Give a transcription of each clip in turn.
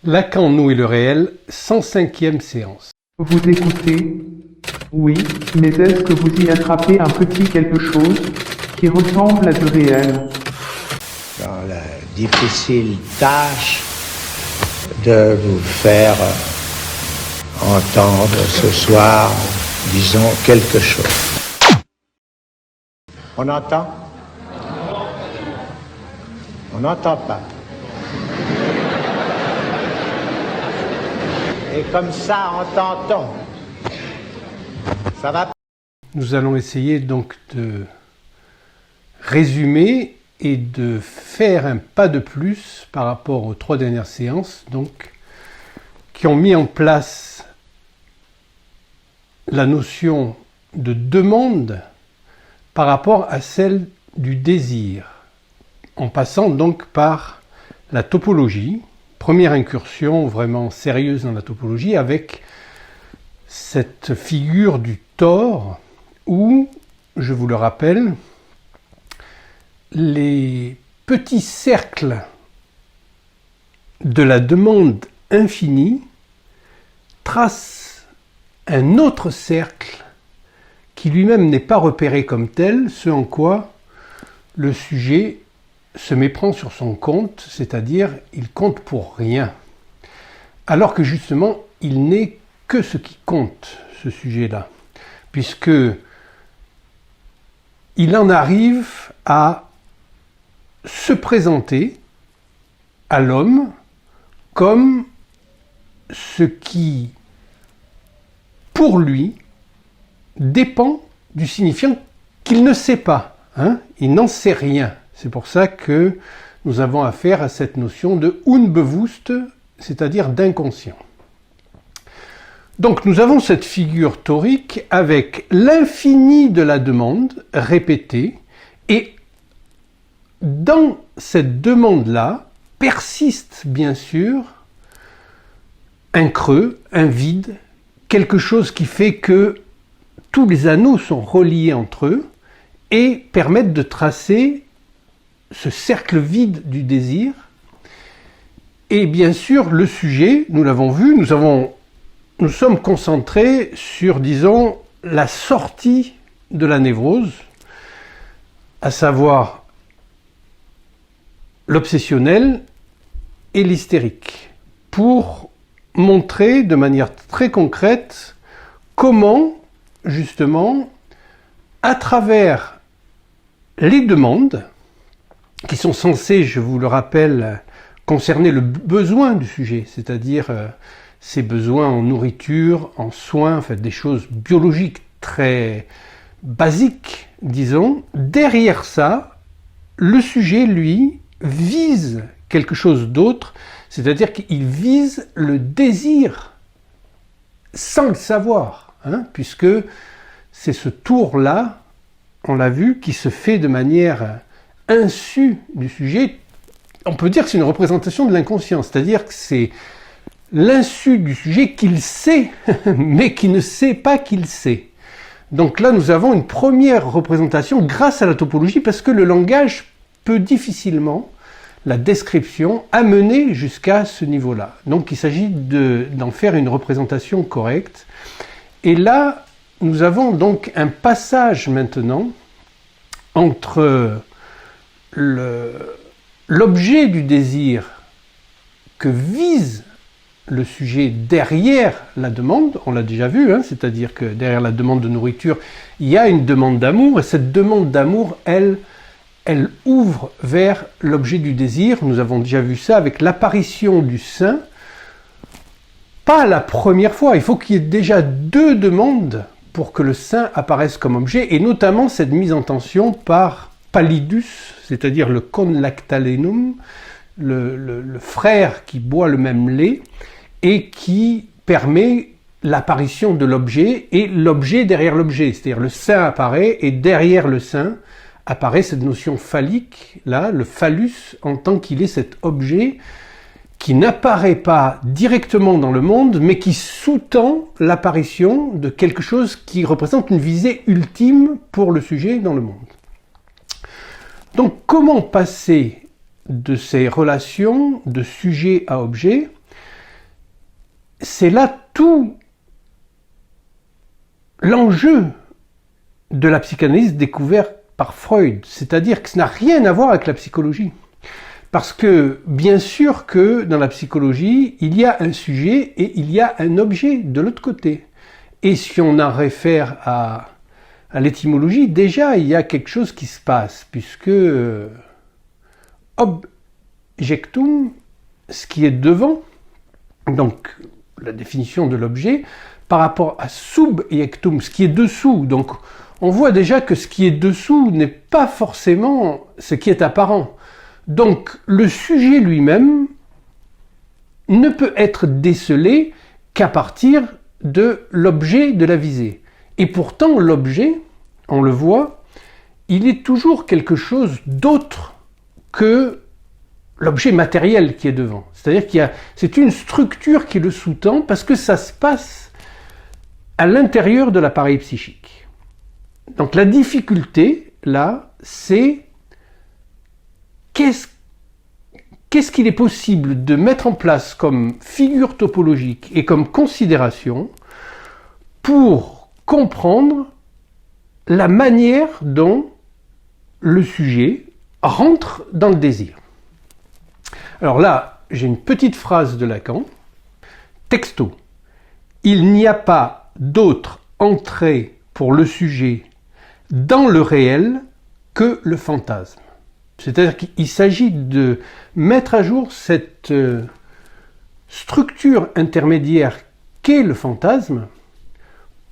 Lacan, nous et le réel, 105e séance. Vous écoutez? Oui, mais est-ce que vous y attrapez un petit quelque chose qui ressemble à du réel? Dans la difficile tâche de vous faire entendre ce soir, disons, quelque chose. On entend? On n'entend pas. Et comme ça, entend-on. Ça va? Nous allons essayer donc de résumer et de faire un pas de plus par rapport aux 3 dernières séances, donc, qui ont mis en place la notion de demande par rapport à celle du désir, en passant donc par la topologie, première incursion vraiment sérieuse dans la topologie, avec cette figure du tore où, je vous le rappelle, les petits cercles de la demande infinie tracent un autre cercle qui lui-même n'est pas repéré comme tel, ce en quoi le sujet se méprend sur son compte, c'est-à-dire il compte pour rien. Alors que justement, il n'est que ce qui compte, ce sujet-là, puisque il en arrive à se présenter à l'homme comme ce qui, pour lui, dépend du signifiant qu'il ne sait pas. Il n'en sait rien. C'est pour ça que nous avons affaire à cette notion de unbewusst, c'est-à-dire d'inconscient. Donc nous avons cette figure torique avec l'infini de la demande répétée, et dans cette demande-là persiste bien sûr un creux, un vide, quelque chose qui fait que tous les anneaux sont reliés entre eux et permettent de tracer ce cercle vide du désir. Et bien sûr, le sujet, nous l'avons vu, nous sommes concentrés sur, disons, la sortie de la névrose, à savoir l'obsessionnel et l'hystérique, pour montrer de manière très concrète comment, justement, à travers les demandes, qui sont censées, je vous le rappelle, concerner le besoin du sujet, c'est-à-dire ses besoins en nourriture, en soins, en fait, des choses biologiques très basiques, disons. Derrière ça, le sujet, lui, vise quelque chose d'autre, c'est-à-dire qu'il vise le désir sans le savoir, puisque c'est ce tour-là, on l'a vu, qui se fait de manière insu du sujet. On peut dire que c'est une représentation de l'inconscient, c'est-à-dire que c'est l'insu du sujet qu'il sait, mais qui ne sait pas qu'il sait. Donc là, nous avons une première représentation grâce à la topologie, parce que le langage peut difficilement, la description, amener jusqu'à ce niveau-là. Donc il s'agit d'en faire une représentation correcte. Et là, nous avons donc un passage maintenant entre l'objet du désir que vise le sujet derrière la demande, on l'a déjà vu, c'est-à-dire que derrière la demande de nourriture, il y a une demande d'amour, et cette demande d'amour, elle ouvre vers l'objet du désir. Nous avons déjà vu ça avec l'apparition du sein. Pas la première fois, il faut qu'il y ait déjà 2 demandes pour que le sein apparaisse comme objet, et notamment cette mise en tension par pallidus, c'est-à-dire le conlactalenum, le frère qui boit le même lait, et qui permet l'apparition de l'objet, et l'objet derrière l'objet, c'est-à-dire le sein apparaît, et derrière le sein apparaît cette notion phallique, là, le phallus, en tant qu'il est cet objet qui n'apparaît pas directement dans le monde, mais qui sous-tend l'apparition de quelque chose qui représente une visée ultime pour le sujet dans le monde. Donc, comment passer de ces relations de sujet à objet c'est là tout l'enjeu de la psychanalyse découverte par Freud, c'est-à-dire que ça n'a rien à voir avec la psychologie. Parce que, bien sûr que dans la psychologie, il y a un sujet et il y a un objet de l'autre côté. Et si on en réfère à l'étymologie, déjà il y a quelque chose qui se passe, puisque objectum, ce qui est devant, donc la définition de l'objet, par rapport à subjectum, ce qui est dessous. Donc on voit déjà que ce qui est dessous n'est pas forcément ce qui est apparent. Donc le sujet lui-même ne peut être décelé qu'à partir de l'objet de la visée. Et pourtant l'objet, on le voit, il est toujours quelque chose d'autre que l'objet matériel qui est devant. C'est-à-dire c'est une structure qui le sous-tend parce que ça se passe à l'intérieur de l'appareil psychique. Donc la difficulté, là, c'est qu'est-ce qu'il est possible de mettre en place comme figure topologique et comme considération pour comprendre la manière dont le sujet rentre dans le désir. Alors là, j'ai une petite phrase de Lacan. Texto. Il n'y a pas d'autre entrée pour le sujet dans le réel que le fantasme. C'est-à-dire qu'il s'agit de mettre à jour cette structure intermédiaire qu'est le fantasme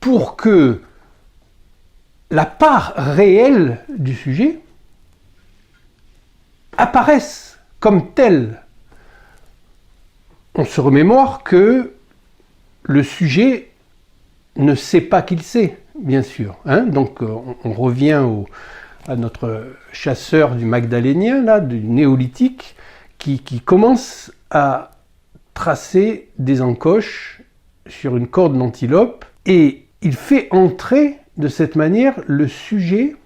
pour que la part réelle du sujet apparaisse comme telle. On se remémore que le sujet ne sait pas qu'il sait, bien sûr. Donc on revient à notre chasseur du Magdalénien, là, du néolithique, qui commence à tracer des encoches sur une corde d'antilope, et il fait entrer de cette manière le sujet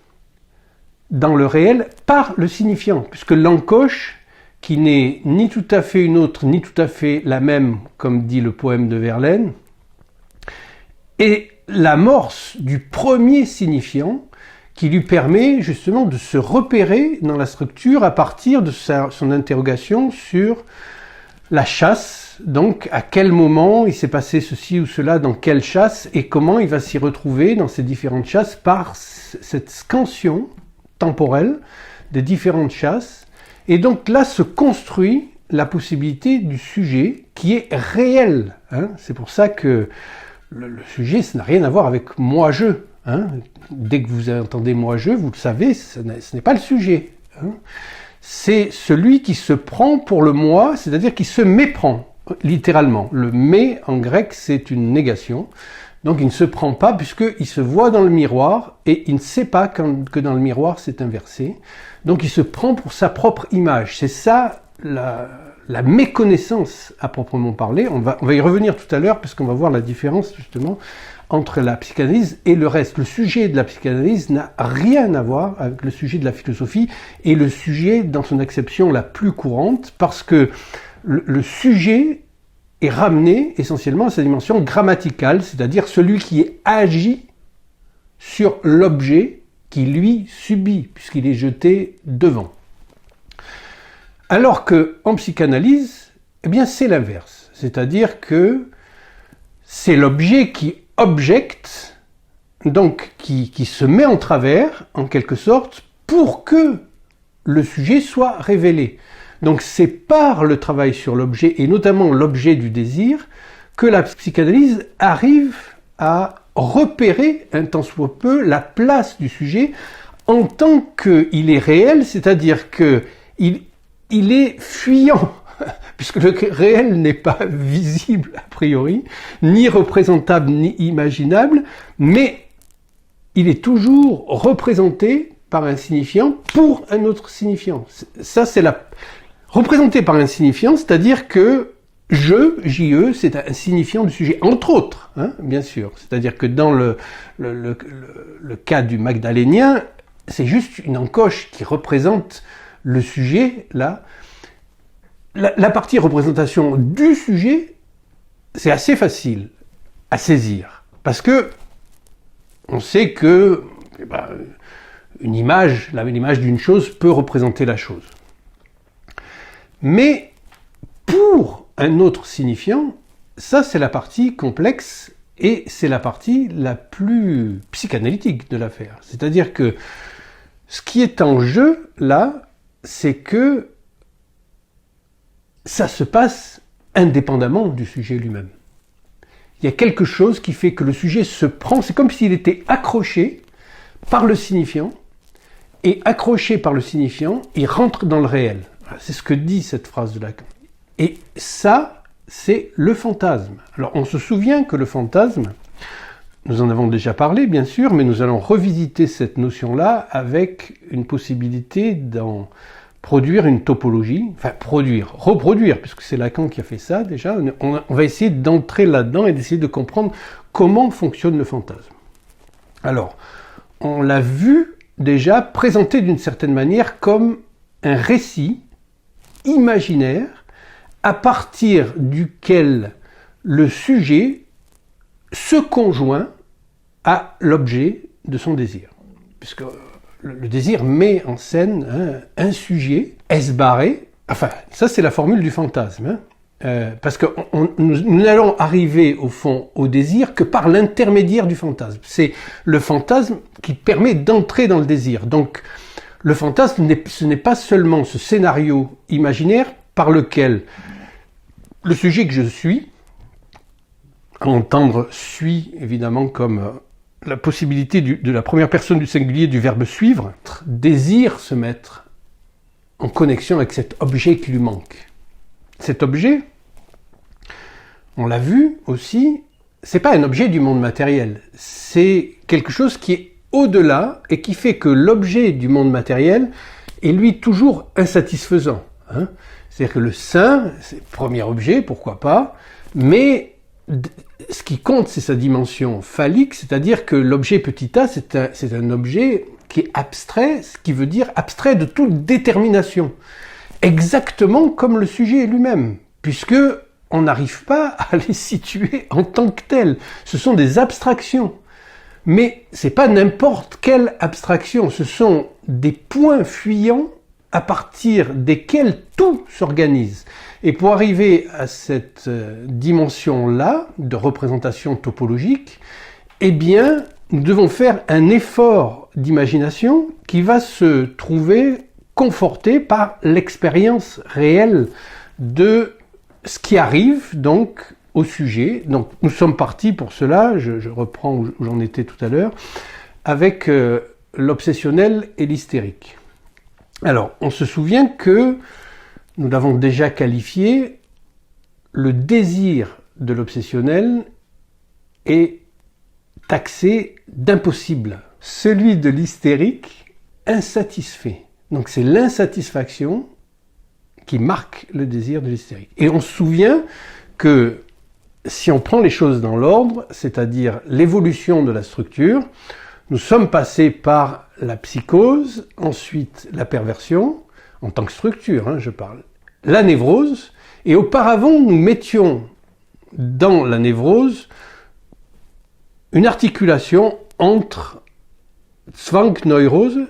dans le réel par le signifiant, puisque l'encoche, qui n'est ni tout à fait une autre, ni tout à fait la même, comme dit le poème de Verlaine, est l'amorce du premier signifiant qui lui permet justement de se repérer dans la structure à partir de son interrogation sur la chasse, donc à quel moment il s'est passé ceci ou cela dans quelle chasse et comment il va s'y retrouver dans ces différentes chasses par cette scansion temporelle des différentes chasses. Et donc là se construit la possibilité du sujet qui est réel. C'est pour ça que le sujet, ça n'a rien à voir avec moi-je. Dès que vous entendez moi-je, vous le savez, ce n'est pas le sujet. C'est celui qui se prend pour le moi, c'est-à-dire qui se méprend, littéralement. Le mais en grec, c'est une négation. Donc il ne se prend pas puisqu'il se voit dans le miroir et il ne sait pas que dans le miroir c'est inversé. Donc il se prend pour sa propre image. C'est ça la méconnaissance à proprement parler. On va y revenir tout à l'heure puisqu'on va voir la différence justement entre la psychanalyse et le reste. Le sujet de la psychanalyse n'a rien à voir avec le sujet de la philosophie et le sujet dans son acception la plus courante parce que le sujet est ramené essentiellement à sa dimension grammaticale, c'est-à-dire celui qui agit sur l'objet qui lui subit, puisqu'il est jeté devant. Alors qu'en psychanalyse, eh bien c'est l'inverse, c'est-à-dire que c'est l'objet qui objecte, donc qui se met en travers, en quelque sorte, pour que le sujet soit révélé. Donc c'est par le travail sur l'objet, et notamment l'objet du désir, que la psychanalyse arrive à repérer un tant soit peu la place du sujet en tant qu'il est réel, c'est-à-dire qu'il est fuyant, puisque le réel n'est pas visible a priori, ni représentable, ni imaginable, mais il est toujours représenté par un signifiant pour un autre signifiant. Ça, c'est représenté par un signifiant, c'est-à-dire que JE, c'est un signifiant du sujet, entre autres, bien sûr. C'est-à-dire que dans le cas du Magdalénien, c'est juste une encoche qui représente le sujet, là. La partie représentation du sujet, c'est assez facile à saisir. Parce que on sait que l'image d'une chose peut représenter la chose. Mais pour un autre signifiant, ça c'est la partie complexe et c'est la partie la plus psychanalytique de l'affaire. C'est-à-dire que ce qui est en jeu là, c'est que ça se passe indépendamment du sujet lui-même. Il y a quelque chose qui fait que le sujet se prend, c'est comme s'il était accroché par le signifiant, et accroché par le signifiant, il rentre dans le réel. C'est ce que dit cette phrase de Lacan. Et ça, c'est le fantasme. Alors on se souvient que le fantasme, nous en avons déjà parlé bien sûr, mais nous allons revisiter cette notion-là avec une possibilité d'en produire une topologie, enfin reproduire, puisque c'est Lacan qui a fait ça déjà. On va essayer d'entrer là-dedans et d'essayer de comprendre comment fonctionne le fantasme. Alors, on l'a vu déjà présenté d'une certaine manière comme un récit imaginaire à partir duquel le sujet se conjoint à l'objet de son désir. Puisque le désir met en scène un sujet esbarré. Enfin, ça c'est la formule du fantasme. Parce que nous n'allons arriver au fond au désir que par l'intermédiaire du fantasme. C'est le fantasme qui permet d'entrer dans le désir. Donc le fantasme, ce n'est pas seulement ce scénario imaginaire par lequel le sujet que je suis, à entendre suis évidemment comme la possibilité de la première personne du singulier du verbe suivre, désire se mettre en connexion avec cet objet qui lui manque. Cet objet, on l'a vu aussi, c'est pas un objet du monde matériel, c'est quelque chose qui est au-delà et qui fait que l'objet du monde matériel est lui toujours insatisfaisant. C'est-à-dire que le sein, c'est le premier objet, pourquoi pas, mais ce qui compte, c'est sa dimension phallique, c'est-à-dire que l'objet petit a, c'est un objet qui est abstrait, ce qui veut dire abstrait de toute détermination. Exactement comme le sujet lui-même, puisque on n'arrive pas à les situer en tant que tels. Ce sont des abstractions. Mais c'est pas n'importe quelle abstraction, ce sont des points fuyants à partir desquels tout s'organise. Et pour arriver à cette dimension-là de représentation topologique, eh bien, nous devons faire un effort d'imagination qui va se trouver conforté par l'expérience réelle de ce qui arrive donc au sujet. Donc nous sommes partis pour cela, je reprends où j'en étais tout à l'heure, avec l'obsessionnel et l'hystérique. Alors, on se souvient que nous l'avons déjà qualifié, le désir de l'obsessionnel est taxé d'impossible. Celui de l'hystérique, insatisfait. Donc c'est l'insatisfaction qui marque le désir de l'hystérique. Et on se souvient que si on prend les choses dans l'ordre, c'est-à-dire l'évolution de la structure, nous sommes passés par la psychose, ensuite la perversion, en tant que structure, je parle, la névrose, et auparavant nous mettions dans la névrose une articulation entre Zwangsneurose,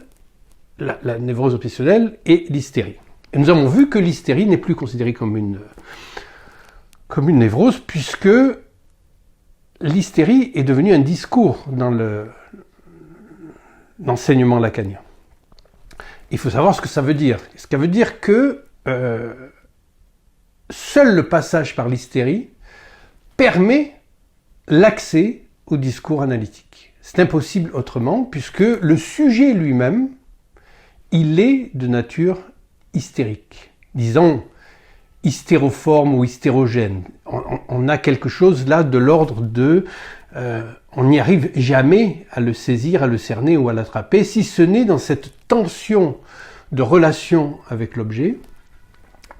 la névrose obsessionnelle, et l'hystérie. Et nous avons vu que l'hystérie n'est plus considérée comme une névrose, puisque l'hystérie est devenue un discours dans l'enseignement lacanien. Il faut savoir ce que ça veut dire. Ça veut dire que seul le passage par l'hystérie permet l'accès au discours analytique. C'est impossible autrement, puisque le sujet lui-même, il est de nature hystérique. Disons, hystéroforme ou hystérogène. On a quelque chose là de l'ordre de... on n'y arrive jamais à le saisir, à le cerner ou à l'attraper, si ce n'est dans cette tension de relation avec l'objet.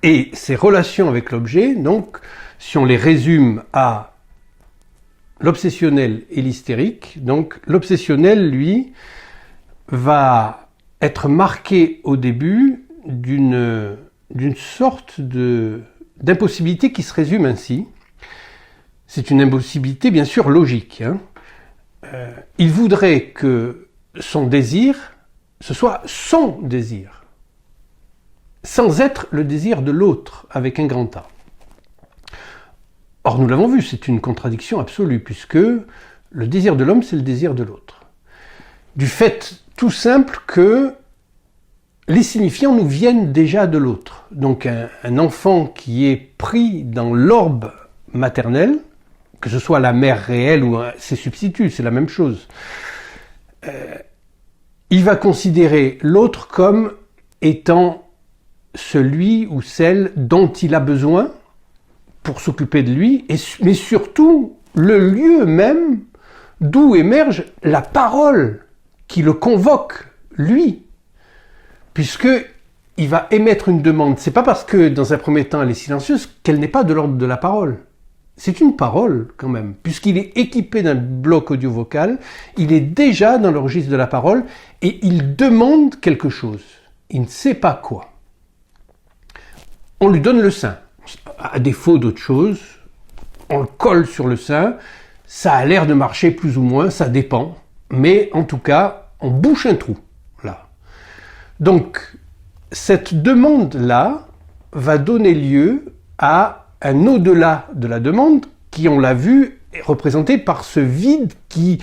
Et ces relations avec l'objet, donc, si on les résume à l'obsessionnel et l'hystérique, donc l'obsessionnel, lui, va être marqué au début d'une sorte d'impossibilité qui se résume ainsi. C'est une impossibilité bien sûr logique. Il voudrait que son désir, ce soit son désir, sans être le désir de l'autre, avec un grand A. Or, nous l'avons vu, c'est une contradiction absolue, puisque le désir de l'homme, c'est le désir de l'autre. Du fait tout simple que les signifiants nous viennent déjà de l'autre. Donc un enfant qui est pris dans l'orbe maternel, que ce soit la mère réelle ou ses substituts, c'est la même chose, il va considérer l'autre comme étant celui ou celle dont il a besoin pour s'occuper de lui, mais surtout le lieu même d'où émerge la parole qui le convoque, lui, puisque il va émettre une demande. C'est pas parce que dans un premier temps elle est silencieuse qu'elle n'est pas de l'ordre de la parole. C'est une parole quand même, puisqu'il est équipé d'un bloc audio-vocal, il est déjà dans le registre de la parole et il demande quelque chose. Il ne sait pas quoi. On lui donne le sein. À défaut d'autre chose, on le colle sur le sein, ça a l'air de marcher plus ou moins, ça dépend, mais en tout cas, on bouche un trou, là. Donc, cette demande-là va donner lieu à un au-delà de la demande, qui, on l'a vu, est représenté par ce vide qui,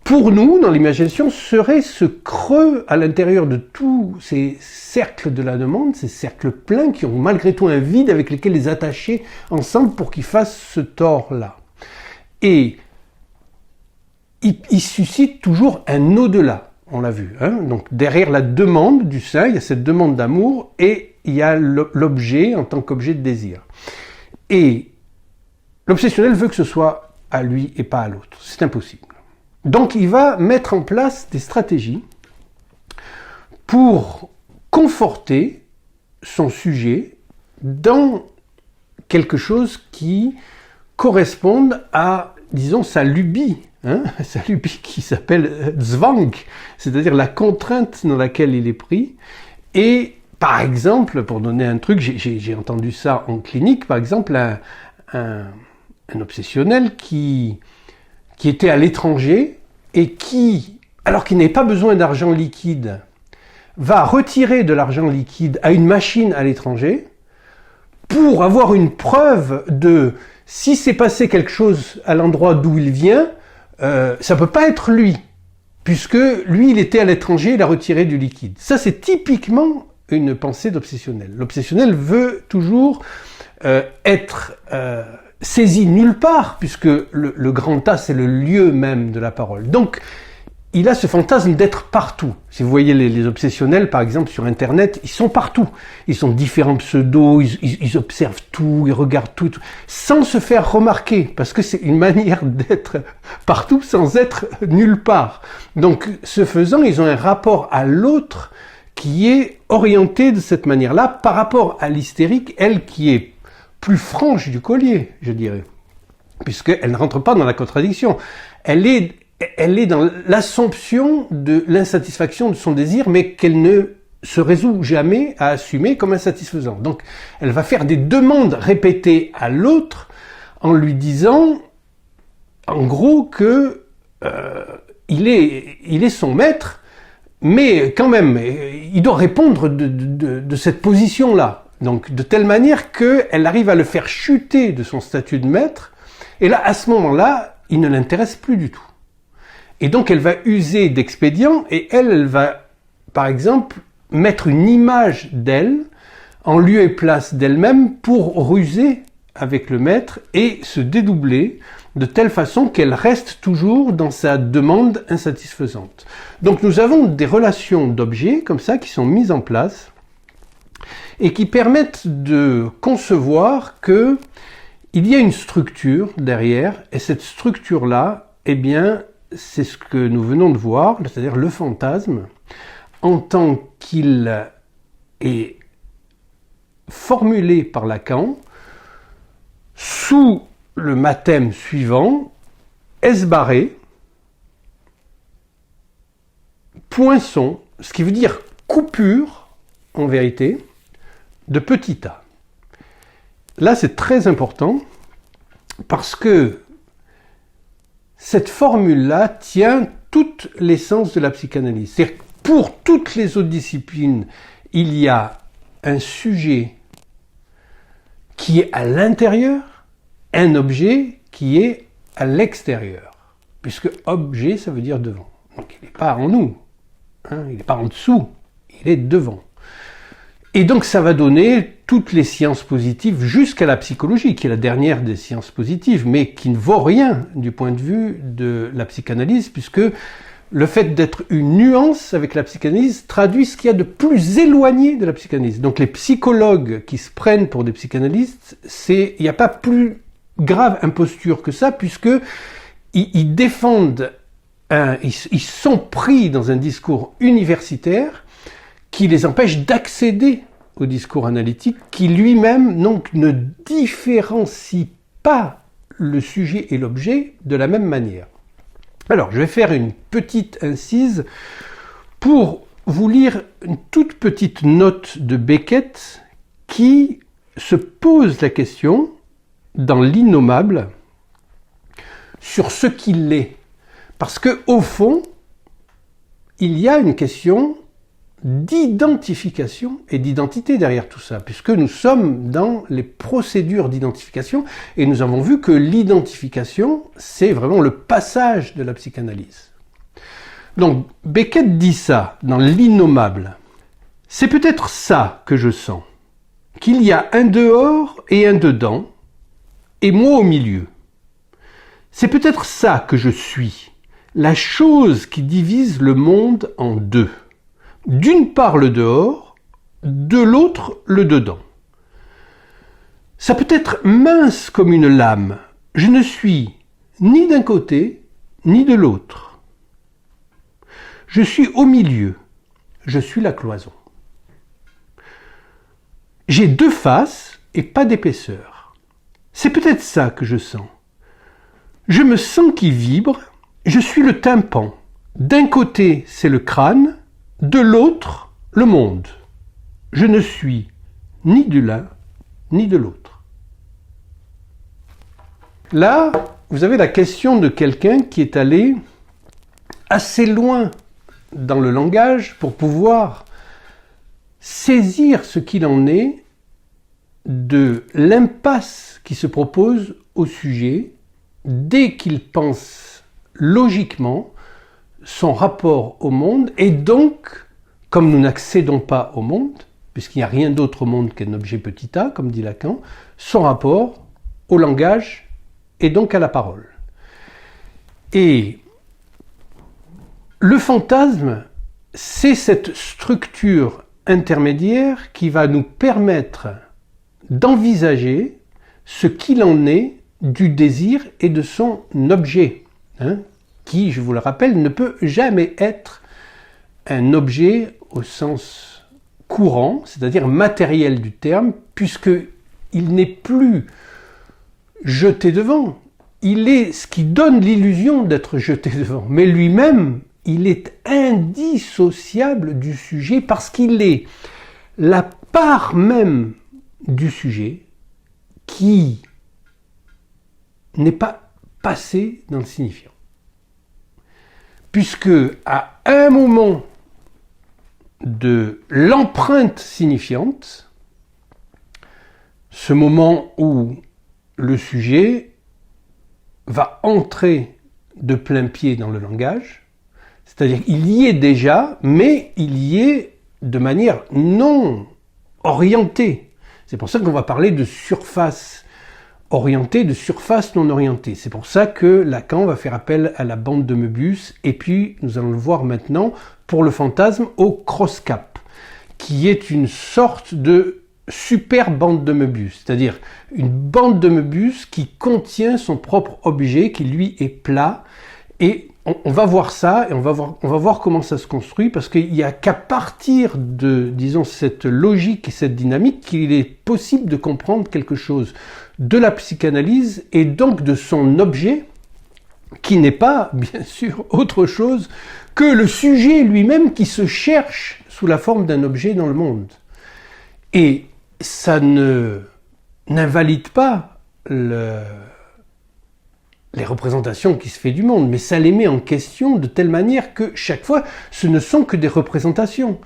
pour nous, dans l'imagination, serait ce creux à l'intérieur de tous ces cercles de la demande, ces cercles pleins qui ont malgré tout un vide avec lesquels les attacher ensemble pour qu'ils fassent ce tort-là. Et il suscite toujours un au-delà, on l'a vu. Donc derrière la demande du sein, il y a cette demande d'amour et il y a l'objet en tant qu'objet de désir. Et l'obsessionnel veut que ce soit à lui et pas à l'autre. C'est impossible. Donc il va mettre en place des stratégies pour conforter son sujet dans quelque chose qui corresponde à, disons, sa lubie, sa lubie qui s'appelle Zwang, c'est-à-dire la contrainte dans laquelle il est pris. Et par exemple, pour donner un truc, j'ai entendu ça en clinique, par exemple, un obsessionnel qui était à l'étranger et qui, alors qu'il n'avait pas besoin d'argent liquide, va retirer de l'argent liquide à une machine à l'étranger pour avoir une preuve de si s'est passé quelque chose à l'endroit d'où il vient, ça peut pas être lui, puisque lui il était à l'étranger, il a retiré du liquide. Ça c'est typiquement une pensée d'obsessionnel. L'obsessionnel veut toujours être saisi nulle part, puisque le grand A, c'est le lieu même de la parole. Donc, il a ce fantasme d'être partout. Si vous voyez les obsessionnels, par exemple, sur Internet, ils sont partout. Ils ont différents pseudos, ils observent tout, ils regardent tout, sans se faire remarquer, parce que c'est une manière d'être partout sans être nulle part. Donc, ce faisant, ils ont un rapport à l'autre qui est orienté de cette manière-là, par rapport à l'hystérique, elle qui est plus franche du collier, je dirais, puisqu'elle ne rentre pas dans la contradiction. Elle est dans l'assomption de l'insatisfaction de son désir, mais qu'elle ne se résout jamais à assumer comme insatisfaisant. Donc, elle va faire des demandes répétées à l'autre en lui disant, en gros, que il est son maître, mais quand même, il doit répondre de cette position-là. Donc, de telle manière qu'elle arrive à le faire chuter de son statut de maître, et là, à ce moment-là, il ne l'intéresse plus du tout. Et donc, elle va user d'expédients, et elle va, par exemple, mettre une image d'elle, en lieu et place d'elle-même, pour ruser avec le maître, et se dédoubler, de telle façon qu'elle reste toujours dans sa demande insatisfaisante. Donc, nous avons des relations d'objets, comme ça, qui sont mises en place, et qui permettent de concevoir que il y a une structure derrière, et cette structure-là, eh bien, c'est ce que nous venons de voir, c'est-à-dire le fantasme, en tant qu'il est formulé par Lacan, sous le mathème suivant, S-barré, poinçon, ce qui veut dire coupure, en vérité, de petit a. Là, c'est très important, Parce que cette formule-là tient toute l'essence de la psychanalyse. C'est-à-dire que pour toutes les autres disciplines, il y a un sujet qui est à l'intérieur, un objet qui est à l'extérieur. Puisque objet, ça veut dire devant. Donc il n'est pas en nous, hein, il n'est pas en dessous, il est devant. Et donc ça va donner toutes les sciences positives jusqu'à la psychologie, qui est la dernière des sciences positives, mais qui ne vaut rien du point de vue de la psychanalyse, puisque le fait d'être une nuance avec la psychanalyse traduit ce qu'il y a de plus éloigné de la psychanalyse. Donc les psychologues qui se prennent pour des psychanalystes, il n'y a pas plus grave imposture que ça, puisque ils défendent, ils sont pris dans un discours universitaire qui les empêche d'accéder au discours analytique, qui lui-même donc ne différencie pas le sujet et l'objet de la même manière. Alors, je vais faire une petite incise pour vous lire une toute petite note de Beckett qui se pose la question, dans l'innommable, sur ce qu'il est. Parce que, au fond, il y a une question d'identification et d'identité derrière tout ça, puisque nous sommes dans les procédures d'identification et nous avons vu que l'identification, c'est vraiment le passage de la psychanalyse. Donc, Beckett dit ça dans l'innommable. C'est peut-être ça que je sens, qu'il y a un dehors et un dedans, et moi au milieu. C'est peut-être ça que je suis, la chose qui divise le monde en deux. D'une part le dehors, de l'autre le dedans. Ça peut être mince comme une lame. Je ne suis ni d'un côté, ni de l'autre. Je suis au milieu. Je suis la cloison. J'ai deux faces et pas d'épaisseur. C'est peut-être ça que je sens. Je me sens qui vibre. Je suis le tympan. D'un côté, c'est le crâne. De l'autre, le monde. Je ne suis ni de l'un, ni de l'autre. Là, vous avez la question de quelqu'un qui est allé assez loin dans le langage pour pouvoir saisir ce qu'il en est de l'impasse qui se propose au sujet dès qu'il pense logiquement son rapport au monde, et donc, comme nous n'accédons pas au monde, puisqu'il n'y a rien d'autre au monde qu'un objet petit a, comme dit Lacan, son rapport au langage et donc à la parole. Et le fantasme, c'est cette structure intermédiaire qui va nous permettre d'envisager ce qu'il en est du désir et de son objet, qui, je vous le rappelle, ne peut jamais être un objet au sens courant, c'est-à-dire matériel du terme, puisqu'il n'est plus jeté devant. Il est ce qui donne l'illusion d'être jeté devant. Mais lui-même, il est indissociable du sujet parce qu'il est la part même du sujet qui n'est pas passée dans le signifiant. Puisque à un moment de l'empreinte signifiante, ce moment où le sujet va entrer de plein pied dans le langage, c'est-à-dire qu'il y est déjà, mais il y est de manière non orientée. C'est pour ça qu'on va parler de surface orientée, de surface non orientée. C'est pour ça que Lacan va faire appel à la bande de Möbius, et puis nous allons le voir maintenant pour le fantasme au cross-cap, qui est une sorte de super bande de Möbius, c'est-à-dire une bande de Möbius qui contient son propre objet, qui lui est plat, et on va voir ça, et on va voir comment ça se construit, parce qu'il n'y a qu'à partir de, disons, cette logique et cette dynamique qu'il est possible de comprendre quelque chose de la psychanalyse, et donc de son objet, qui n'est pas, bien sûr, autre chose que le sujet lui-même qui se cherche sous la forme d'un objet dans le monde. Et ça n'invalide pas les représentations qui se fait du monde, mais ça les met en question de telle manière que chaque fois, ce ne sont que des représentations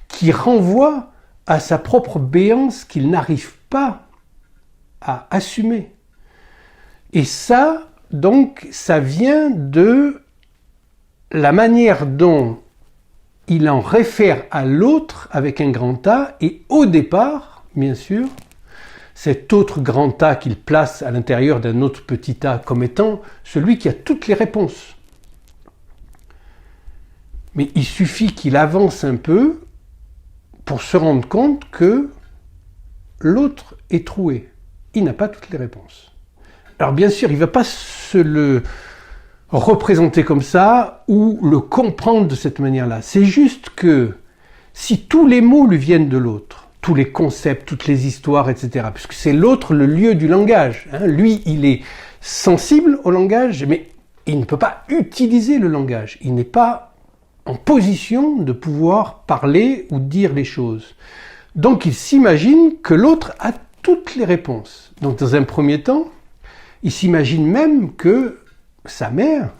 qui renvoient à sa propre béance qu'il n'arrive pas à assumer. Et ça, donc, ça vient de la manière dont il en réfère à l'autre avec un grand A, et au départ, bien sûr, cet autre grand A qu'il place à l'intérieur d'un autre petit a comme étant celui qui a toutes les réponses. Mais il suffit qu'il avance un peu pour se rendre compte que l'autre est troué. Il n'a pas toutes les réponses. Alors bien sûr, il ne va pas se le représenter comme ça ou le comprendre de cette manière-là. C'est juste que si tous les mots lui viennent de l'autre, tous les concepts, toutes les histoires, etc., puisque c'est l'autre le lieu du langage. Lui, il est sensible au langage, mais il ne peut pas utiliser le langage. Il n'est pas en position de pouvoir parler ou dire les choses. Donc il s'imagine que l'autre a toutes les réponses. Donc dans un premier temps, il s'imagine même que sa mère,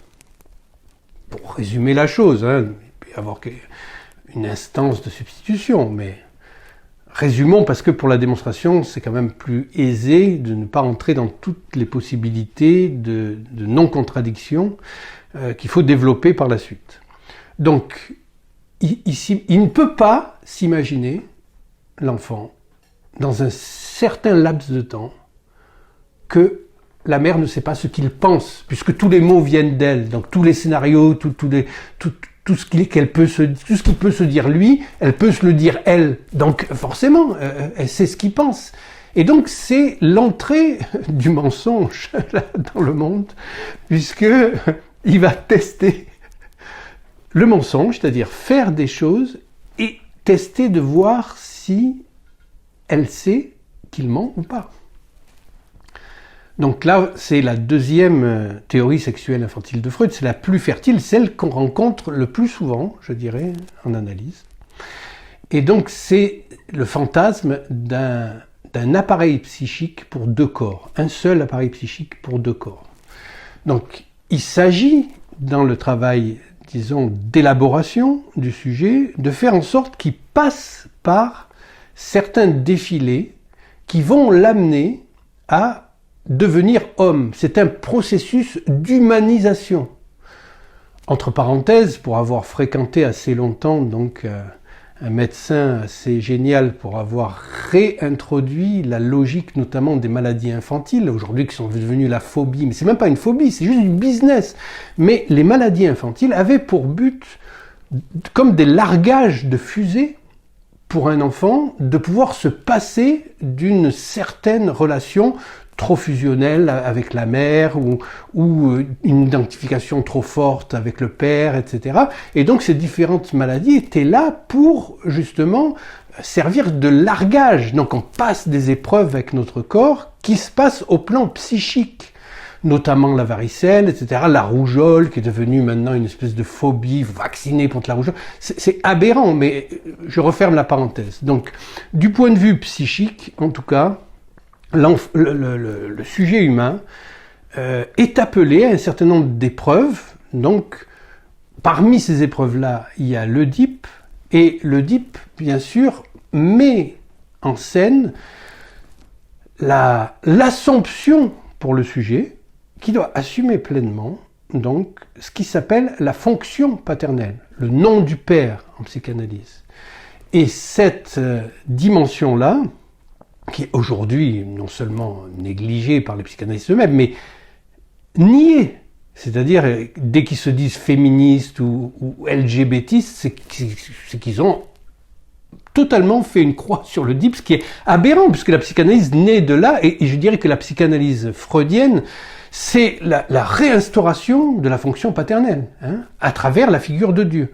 pour résumer la chose, il peut y avoir une instance de substitution, mais résumons parce que pour la démonstration, c'est quand même plus aisé de ne pas entrer dans toutes les possibilités de non-contradiction qu'il faut développer par la suite. Donc, il ne peut pas s'imaginer l'enfant dans un certain laps de temps que la mère ne sait pas ce qu'il pense, puisque tous les mots viennent d'elle. Donc tous les scénarios, tout ce qu'il peut se dire lui, elle peut se le dire elle. Donc forcément, elle sait ce qu'il pense. Et donc c'est l'entrée du mensonge là, dans le monde, puisque il va tester le mensonge, c'est-à-dire faire des choses et tester de voir si elle sait qu'il ment ou pas. Donc là, c'est la deuxième théorie sexuelle infantile de Freud, c'est la plus fertile, celle qu'on rencontre le plus souvent, je dirais, en analyse. Et donc c'est le fantasme d'un appareil psychique pour deux corps, un seul appareil psychique pour deux corps. Donc il s'agit, dans le travail, disons, d'élaboration du sujet, de faire en sorte qu'il passe par certains défilés qui vont l'amener à devenir homme. C'est un processus d'humanisation. Entre parenthèses, pour avoir fréquenté assez longtemps donc un médecin assez génial pour avoir réintroduit la logique notamment des maladies infantiles, aujourd'hui qui sont devenues la phobie, mais c'est même pas une phobie, c'est juste du business. Mais les maladies infantiles avaient pour but, comme des largages de fusées, pour un enfant, de pouvoir se passer d'une certaine relation trop fusionnelle avec la mère ou une identification trop forte avec le père, etc. Et donc ces différentes maladies étaient là pour justement servir de largage. Donc on passe des épreuves avec notre corps qui se passent au plan psychique, notamment la varicelle, etc., la rougeole qui est devenue maintenant une espèce de phobie, vaccinée contre la rougeole. C'est aberrant, mais je referme la parenthèse. Donc du point de vue psychique, en tout cas, le sujet humain est appelé à un certain nombre d'épreuves. Donc, parmi ces épreuves-là, il y a l'Oedipe, et l'Oedipe, bien sûr, met en scène l'assomption pour le sujet, qui doit assumer pleinement donc ce qui s'appelle la fonction paternelle, le nom du père en psychanalyse. Et cette dimension-là, qui est aujourd'hui non seulement négligée par les psychanalystes eux-mêmes, mais niée. C'est-à-dire, dès qu'ils se disent féministes ou LGBTistes, c'est qu'ils ont totalement fait une croix sur le DIP, ce qui est aberrant, puisque la psychanalyse naît de là, et je dirais que la psychanalyse freudienne, c'est la réinstauration de la fonction paternelle, à travers la figure de Dieu.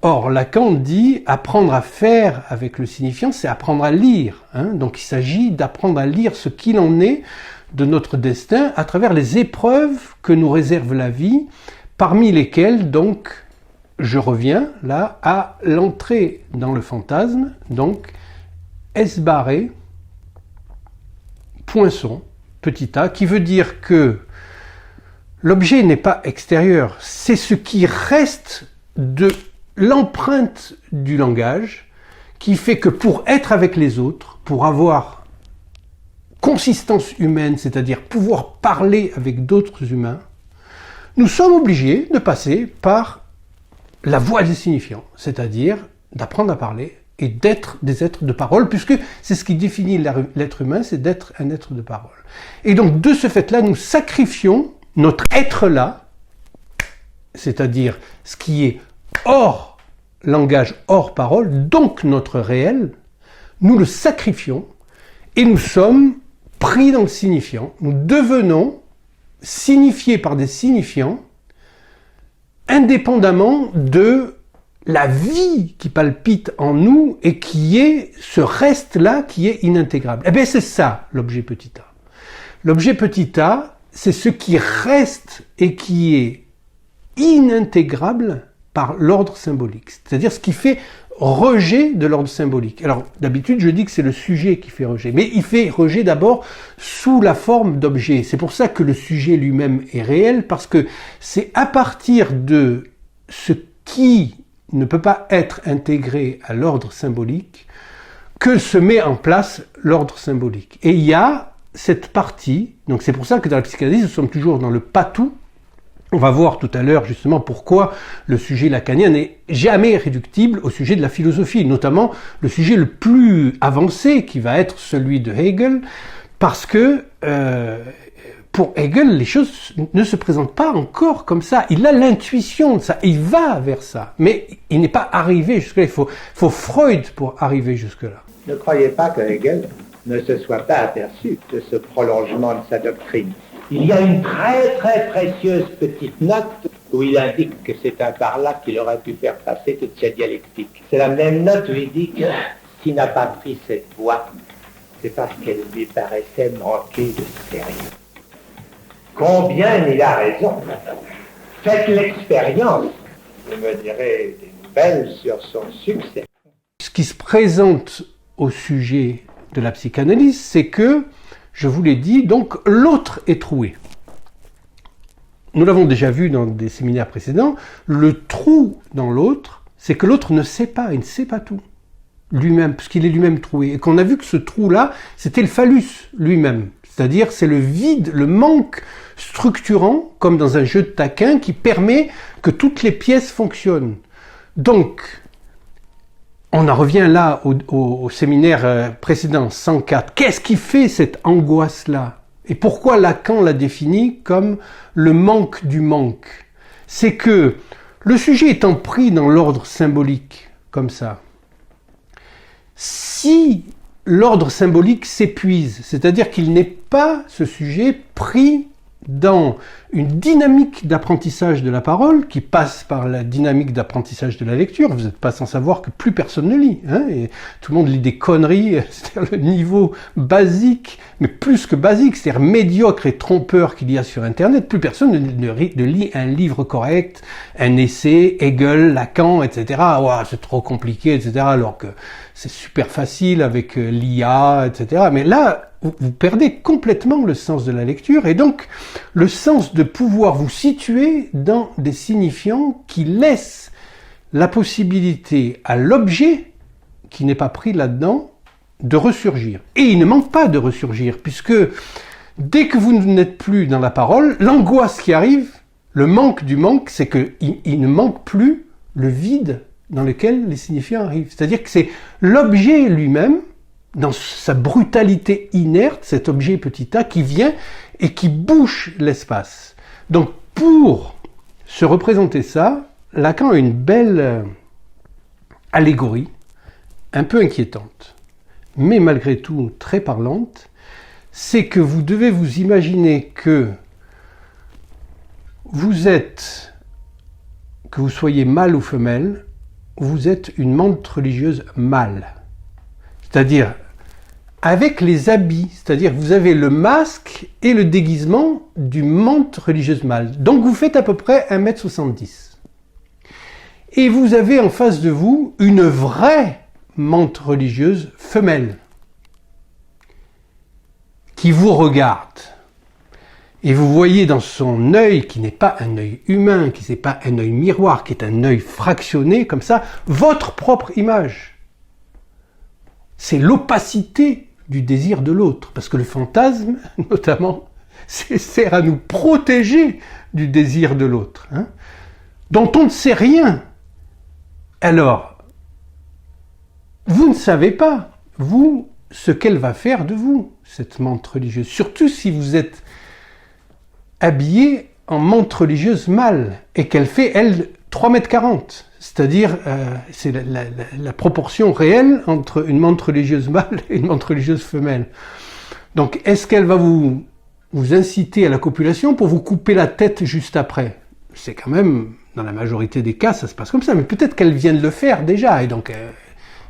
Or, Lacan dit apprendre à faire avec le signifiant, c'est apprendre à lire. Donc il s'agit d'apprendre à lire ce qu'il en est de notre destin à travers les épreuves que nous réserve la vie, parmi lesquelles, donc, je reviens là à l'entrée dans le fantasme, donc S barré, poinçon, petit a, qui veut dire que L'objet n'est pas extérieur, c'est ce qui reste de l'empreinte du langage qui fait que pour être avec les autres, pour avoir consistance humaine, c'est-à-dire pouvoir parler avec d'autres humains, nous sommes obligés de passer par la voie des signifiants, c'est-à-dire d'apprendre à parler et d'être des êtres de parole, puisque c'est ce qui définit l'être humain, c'est d'être un être de parole. Et donc, de ce fait-là, nous sacrifions notre être-là, c'est-à-dire ce qui est hors langage, hors parole, donc notre réel, nous le sacrifions et nous sommes pris dans le signifiant. Nous devenons signifiés par des signifiants indépendamment de la vie qui palpite en nous et qui est ce reste-là qui est inintégrable. Eh bien, c'est ça, l'objet petit a. L'objet petit a, c'est ce qui reste et qui est inintégrable par l'ordre symbolique. C'est-à-dire ce qui fait rejet de l'ordre symbolique. Alors, d'habitude, je dis que c'est le sujet qui fait rejet. Mais il fait rejet d'abord sous la forme d'objet. C'est pour ça que le sujet lui-même est réel, parce que c'est à partir de ce qui ne peut pas être intégré à l'ordre symbolique que se met en place l'ordre symbolique. Et il y a cette partie, donc c'est pour ça que dans la psychanalyse, nous sommes toujours dans le pas-tout. On va voir tout à l'heure justement pourquoi le sujet lacanien n'est jamais réductible au sujet de la philosophie, notamment le sujet le plus avancé qui va être celui de Hegel, parce que pour Hegel, les choses ne se présentent pas encore comme ça. Il a l'intuition de ça, il va vers ça, mais il n'est pas arrivé jusque-là. Il faut Freud pour arriver jusque-là. Ne croyez pas que Hegel ne se soit pas aperçu de ce prolongement de sa doctrine. Il y a une très très précieuse petite note où il indique que c'est un par là qu'il aurait pu faire passer toute cette dialectique. C'est la même note où il dit que s'il n'a pas pris cette voie, c'est parce qu'elle lui paraissait manquer de sérieux. Combien il a raison. Faites l'expérience, vous me direz des nouvelles sur son succès. Ce qui se présente au sujet de la psychanalyse, c'est que, je vous l'ai dit, donc l'autre est troué. Nous l'avons déjà vu dans des séminaires précédents, le trou dans l'autre, c'est que l'autre ne sait pas, il ne sait pas tout lui-même, puisqu'il est lui-même troué. Et qu'on a vu que ce trou-là, c'était le phallus lui-même. C'est-à-dire, c'est le vide, le manque structurant, comme dans un jeu de taquin, qui permet que toutes les pièces fonctionnent. Donc, on en revient là au séminaire précédent, 104. Qu'est-ce qui fait cette angoisse-là? Et pourquoi Lacan l'a défini comme le manque du manque? C'est que le sujet étant pris dans l'ordre symbolique, comme ça, si l'ordre symbolique s'épuise, c'est-à-dire qu'il n'est pas, ce sujet, pris dans une dynamique d'apprentissage de la parole qui passe par la dynamique d'apprentissage de la lecture. Vous n'êtes pas sans savoir que plus personne ne lit, hein, et tout le monde lit des conneries, c'est-à-dire le niveau basique, mais plus que basique, c'est-à-dire médiocre et trompeur qu'il y a sur Internet. Plus personne ne lit un livre correct, un essai, Hegel, Lacan, etc. Ouah, c'est trop compliqué, etc. Alors que c'est super facile avec l'IA, etc. Mais là, vous perdez complètement le sens de la lecture et donc le sens de pouvoir vous situer dans des signifiants qui laissent la possibilité à l'objet qui n'est pas pris là-dedans de ressurgir. Et il ne manque pas de ressurgir puisque dès que vous n'êtes plus dans la parole, l'angoisse qui arrive, le manque du manque, c'est qu'il ne manque plus le vide dans lequel les signifiants arrivent. C'est-à-dire que c'est l'objet lui-même, dans sa brutalité inerte, cet objet petit a qui vient et qui bouche l'espace. Donc pour se représenter ça, Lacan a une belle allégorie, un peu inquiétante, mais malgré tout très parlante, c'est que vous devez vous imaginer que que vous soyez mâle ou femelle, vous êtes une menthe religieuse mâle. C'est-à-dire, avec les habits, c'est-à-dire vous avez le masque et le déguisement du menthe religieuse mâle. Donc vous faites à peu près 1m70. Et vous avez en face de vous une vraie menthe religieuse femelle qui vous regarde. Et vous voyez dans son œil, qui n'est pas un œil humain, qui n'est pas un œil miroir, qui est un œil fractionné comme ça, votre propre image. C'est l'opacité du désir de l'autre. Parce que le fantasme, notamment, sert à nous protéger du désir de l'autre, hein, dont on ne sait rien. Alors, vous ne savez pas, vous, ce qu'elle va faire de vous, cette menthe religieuse. Surtout si vous êtes habillé en menthe religieuse mâle et qu'elle fait, elle, 3,40 m. C'est-à-dire, c'est la proportion réelle entre une menthe religieuse mâle et une menthe religieuse femelle. Donc, est-ce qu'elle va vous inciter à la copulation pour vous couper la tête juste après? C'est quand même, dans la majorité des cas, ça se passe comme ça. Mais peut-être qu'elle vient de le faire déjà, et donc elle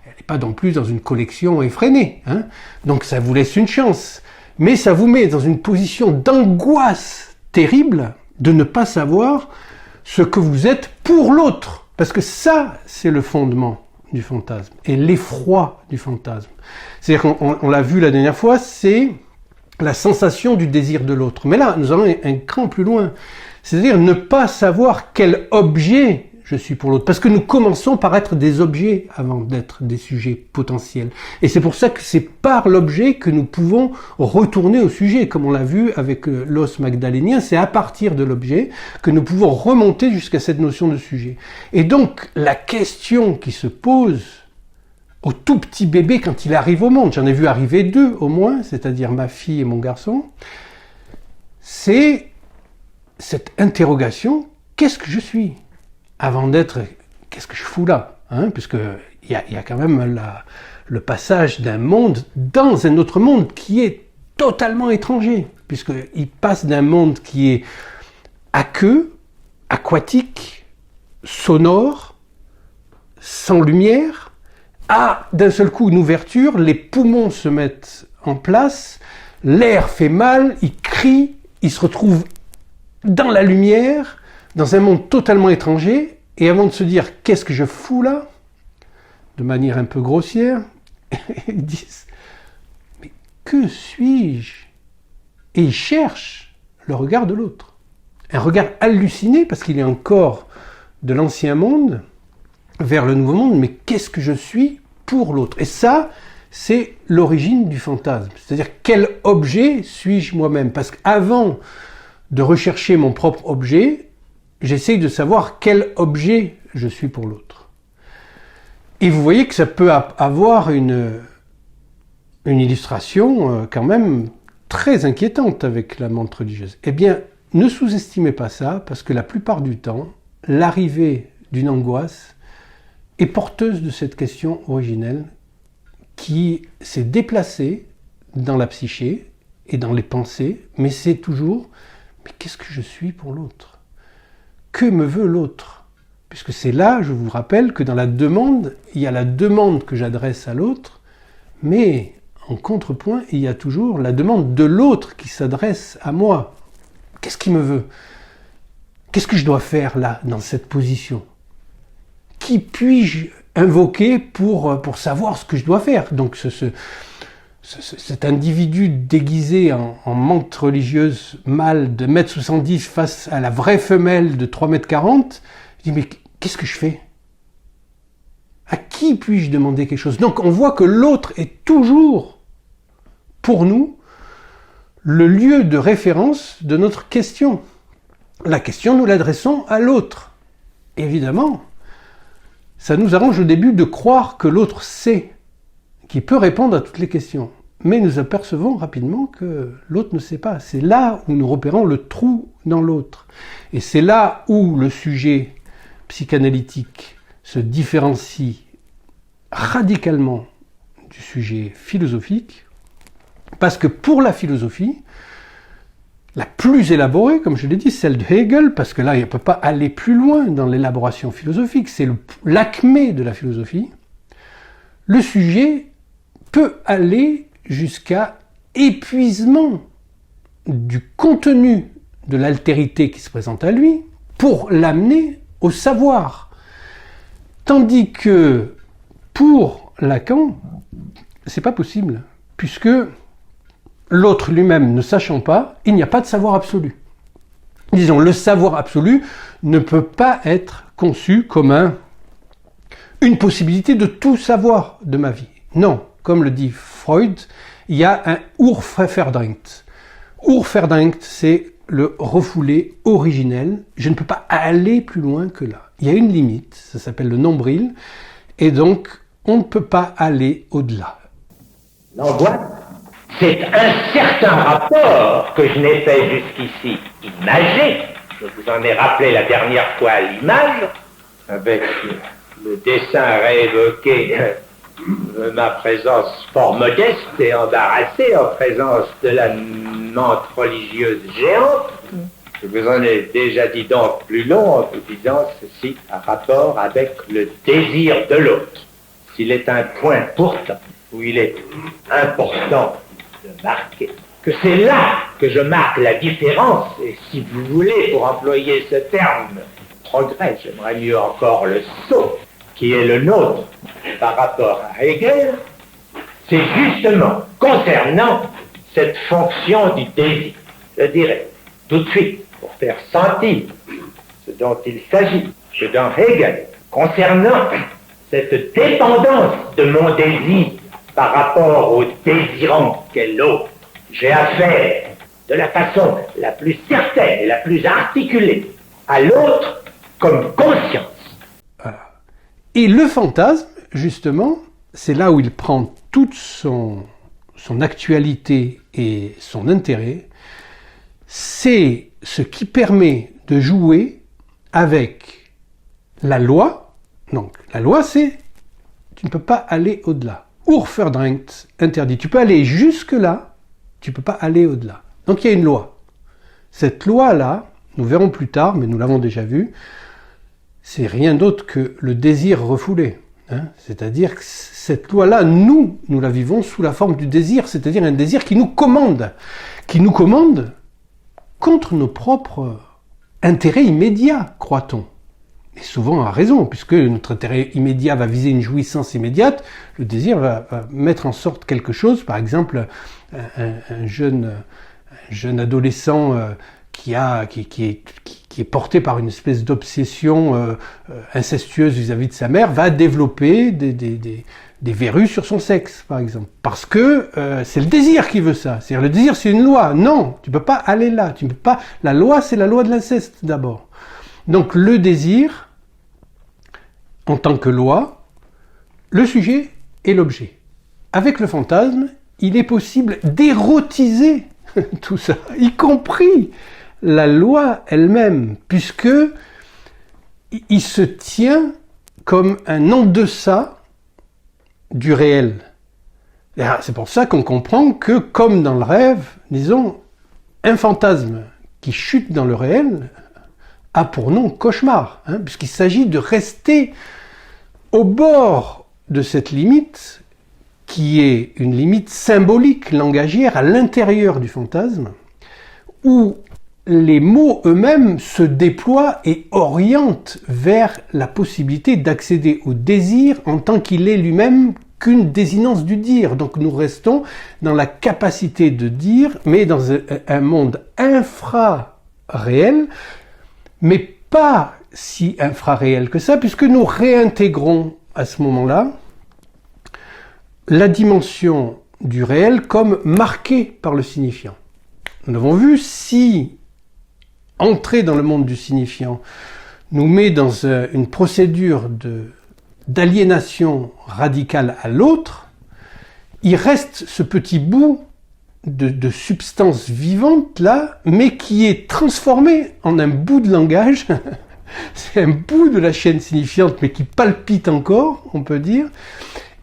n'est pas non plus dans une collection effrénée, hein. Donc ça vous laisse une chance. Mais ça vous met dans une position d'angoisse terrible de ne pas savoir ce que vous êtes pour l'autre. Parce que ça, c'est le fondement du fantasme et l'effroi du fantasme. C'est-à-dire qu'on l'a vu la dernière fois, c'est la sensation du désir de l'autre. Mais là, nous allons un cran plus loin. C'est-à-dire ne pas savoir quel objet je suis pour l'autre. Parce que nous commençons par être des objets avant d'être des sujets potentiels. Et c'est pour ça que c'est par l'objet que nous pouvons retourner au sujet. Comme on l'a vu avec l'os magdalénien, c'est à partir de l'objet que nous pouvons remonter jusqu'à cette notion de sujet. Et donc, la question qui se pose au tout petit bébé quand il arrive au monde, j'en ai vu arriver 2 au moins, c'est-à-dire ma fille et mon garçon, c'est cette interrogation, qu'est-ce que je suis? Avant d'être, qu'est-ce que je fous là, hein? Puisque il y a quand même le passage d'un monde dans un autre monde qui est totalement étranger, puisqu'il passe d'un monde qui est aqueux, aquatique, sonore, sans lumière, à d'un seul coup une ouverture, les poumons se mettent en place, l'air fait mal, il crie, il se retrouve dans la lumière, dans un monde totalement étranger, et avant de se dire « qu'est-ce que je fous là ?» de manière un peu grossière, ils disent « mais que suis-je » Et ils cherchent le regard de l'autre. Un regard halluciné, parce qu'il est encore de l'ancien monde vers le nouveau monde, mais qu'est-ce que je suis pour l'autre? Et ça, c'est l'origine du fantasme. C'est-à-dire, quel objet suis-je moi-même? Parce qu'avant de rechercher mon propre objet, j'essaye de savoir quel objet je suis pour l'autre. Et vous voyez que ça peut avoir une illustration quand même très inquiétante avec la menthe religieuse. Eh bien, ne sous-estimez pas ça, parce que la plupart du temps, l'arrivée d'une angoisse est porteuse de cette question originelle qui s'est déplacée dans la psyché et dans les pensées, mais c'est toujours « mais qu'est-ce que je suis pour l'autre ? Que me veut l'autre ?» Puisque c'est là, je vous rappelle, que dans la demande, il y a la demande que j'adresse à l'autre, mais en contrepoint, il y a toujours la demande de l'autre qui s'adresse à moi. Qu'est-ce qu'il me veut? Qu'est-ce que je dois faire là, dans cette position? Qui puis-je invoquer pour savoir ce que je dois faire? Donc cet individu déguisé en menthe religieuse mâle de 1,70 m face à la vraie femelle de 3,40 m, je dis mais qu'est-ce que je fais? À qui puis-je demander quelque chose? Donc on voit que l'autre est toujours, pour nous, le lieu de référence de notre question. La question, nous l'adressons à l'autre. Évidemment, ça nous arrange au début de croire que l'autre sait, qu'il peut répondre à toutes les questions. Mais nous apercevons rapidement que l'autre ne sait pas. C'est là où nous repérons le trou dans l'autre. Et c'est là où le sujet psychanalytique se différencie radicalement du sujet philosophique, parce que pour la philosophie, la plus élaborée, comme je l'ai dit, celle de Hegel, parce que là, il ne peut pas aller plus loin dans l'élaboration philosophique, c'est l'acmé de la philosophie, le sujet peut aller jusqu'à épuisement du contenu de l'altérité qui se présente à lui pour l'amener au savoir. Tandis que pour Lacan, c'est pas possible, puisque l'autre lui-même ne sachant pas, il n'y a pas de savoir absolu. Disons, le savoir absolu ne peut pas être conçu comme une possibilité de tout savoir de ma vie. Non, comme le dit Freud, il y a un Urverdrängt. Urverdrängt, c'est le refoulé originel. Je ne peux pas aller plus loin que là. Il y a une limite, ça s'appelle le nombril, et donc on ne peut pas aller au-delà. L'angoisse, c'est un certain rapport que je n'ai fait jusqu'ici imagé. Je vous en ai rappelé la dernière fois à l'image, avec le dessin réévoqué de ma présence fort modeste et embarrassée en présence de la menthe religieuse géante. Je vous en ai déjà dit donc plus long en vous disant ceci a rapport avec le désir de l'autre. S'il est un point pourtant où il est important de marquer que c'est là que je marque la différence, et si vous voulez, pour employer ce terme, progrès, j'aimerais mieux encore le saut qui est le nôtre par rapport à Hegel, c'est justement concernant cette fonction du désir. Je dirais tout de suite, pour faire sentir ce dont il s'agit, que dans Hegel, concernant cette dépendance de mon désir par rapport au désirant qu'est l'autre, j'ai affaire de la façon la plus certaine et la plus articulée à l'autre comme conscience. Voilà. Et le fantasme, justement, c'est là où il prend toute son actualité et son intérêt, c'est ce qui permet de jouer avec la loi. Donc, la loi, c'est tu ne peux pas aller au-delà. Urverdrängt, interdit. Tu peux aller jusque-là, tu ne peux pas aller au-delà. Donc, il y a une loi. Cette loi-là, nous verrons plus tard, mais nous l'avons déjà vu, c'est rien d'autre que le désir refoulé. C'est-à-dire que cette loi-là, nous la vivons sous la forme du désir, c'est-à-dire un désir qui nous commande contre nos propres intérêts immédiats, croit-on. Et souvent à raison, puisque notre intérêt immédiat va viser une jouissance immédiate, le désir va mettre en sorte quelque chose, par exemple un jeune adolescent qui est porté par une espèce d'obsession incestueuse vis-à-vis de sa mère, va développer des verrues sur son sexe, par exemple. Parce que c'est le désir qui veut ça. C'est-à-dire le désir, c'est une loi. Non, tu peux pas aller là. Tu peux pas. La loi, c'est la loi de l'inceste d'abord. Donc le désir, en tant que loi, le sujet et l'objet. Avec le fantasme, il est possible d'érotiser tout ça, y compris la loi elle-même, puisque il se tient comme un en-deçà du réel. Et c'est pour ça qu'on comprend que, comme dans le rêve, disons, un fantasme qui chute dans le réel a pour nom cauchemar, puisqu'il s'agit de rester au bord de cette limite, qui est une limite symbolique, langagière, à l'intérieur du fantasme, où les mots eux-mêmes se déploient et orientent vers la possibilité d'accéder au désir en tant qu'il est lui-même qu'une désinence du dire. Donc nous restons dans la capacité de dire, mais dans un monde infra-réel, mais pas si infraréel que ça, puisque nous réintégrons à ce moment-là la dimension du réel comme marquée par le signifiant. Nous l'avons vu, si entrer dans le monde du signifiant nous met dans une procédure d'aliénation radicale à l'autre, il reste ce petit bout de substance vivante là, mais qui est transformé en un bout de langage. C'est un bout de la chaîne signifiante, mais qui palpite encore, on peut dire.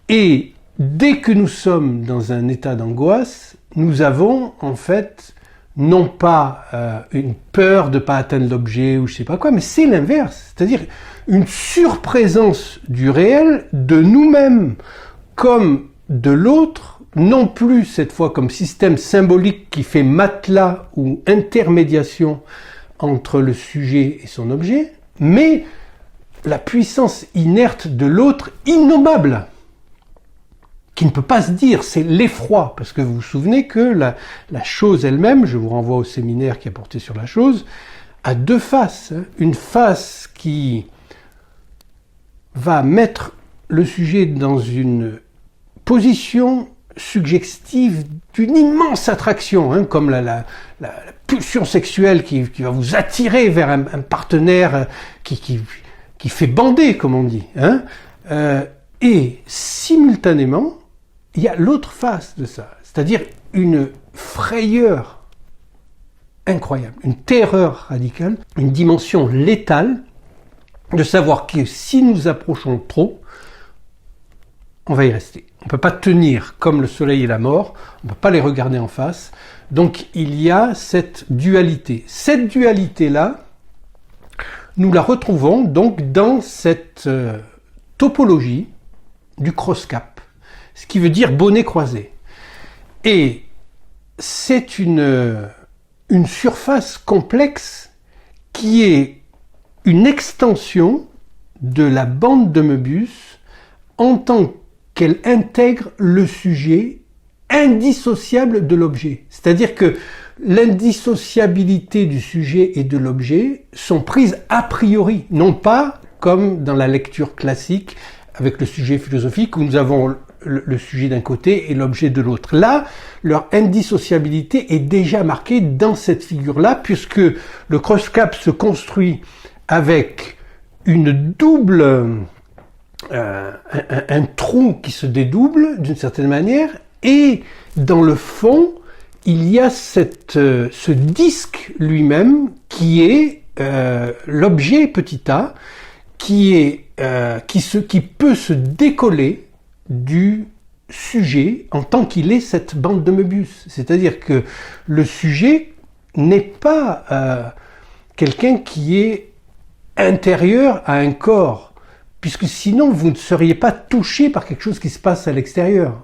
Et dès que nous sommes dans un état d'angoisse, nous avons en fait non pas une peur de ne pas atteindre l'objet ou je sais pas quoi, mais c'est l'inverse. C'est-à-dire une surprésence du réel, de nous-mêmes comme de l'autre, non plus cette fois comme système symbolique qui fait matelas ou intermédiation entre le sujet et son objet, mais la puissance inerte de l'autre innommable. qui ne peut pas se dire, c'est l'effroi, parce que vous vous souvenez que la chose elle-même, je vous renvoie au séminaire qui a porté sur la chose, a deux faces. Une face qui va mettre le sujet dans une position suggestive d'une immense attraction, comme la pulsion sexuelle qui va vous attirer vers un partenaire qui fait bander, comme on dit. Et simultanément, il y a l'autre face de ça, c'est-à-dire une frayeur incroyable, une terreur radicale, une dimension létale de savoir que si nous approchons trop, on va y rester. On ne peut pas tenir comme le soleil et la mort, on ne peut pas les regarder en face. Donc il y a cette dualité. Cette dualité-là, nous la retrouvons donc dans cette topologie du cross-cap, ce qui veut dire bonnet croisé. Et c'est une surface complexe qui est une extension de la bande de Möbius en tant qu'elle intègre le sujet indissociable de l'objet. C'est-à-dire que l'indissociabilité du sujet et de l'objet sont prises a priori, non pas comme dans la lecture classique avec le sujet philosophique où nous avons le sujet d'un côté et l'objet de l'autre. Là, leur indissociabilité est déjà marquée dans cette figure-là, puisque le cross-cap se construit avec une double, un trou qui se dédouble d'une certaine manière, et dans le fond, il y a ce disque lui-même qui est l'objet petit a, qui peut se décoller du sujet en tant qu'il est cette bande de Möbius. C'est-à-dire que le sujet n'est pas quelqu'un qui est intérieur à un corps, puisque sinon vous ne seriez pas touché par quelque chose qui se passe à l'extérieur.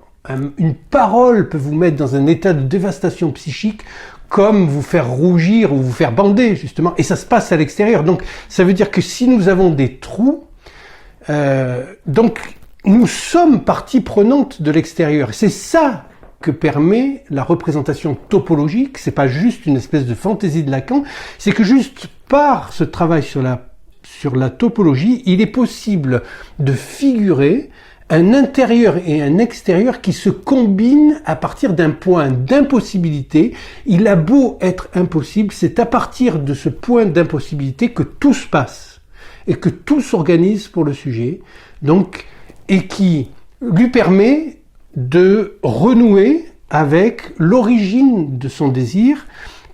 Une parole peut vous mettre dans un état de dévastation psychique comme vous faire rougir ou vous faire bander, justement, et ça se passe à l'extérieur. Donc ça veut dire que si nous avons des trous, donc nous sommes partie prenante de l'extérieur. C'est ça que permet la représentation topologique. C'est pas juste une espèce de fantaisie de Lacan, c'est que juste par ce travail sur la topologie, il est possible de figurer un intérieur et un extérieur qui se combinent à partir d'un point d'impossibilité. Il a beau être impossible, c'est à partir de ce point d'impossibilité que tout se passe et que tout s'organise pour le sujet, donc, et qui lui permet de renouer avec l'origine de son désir,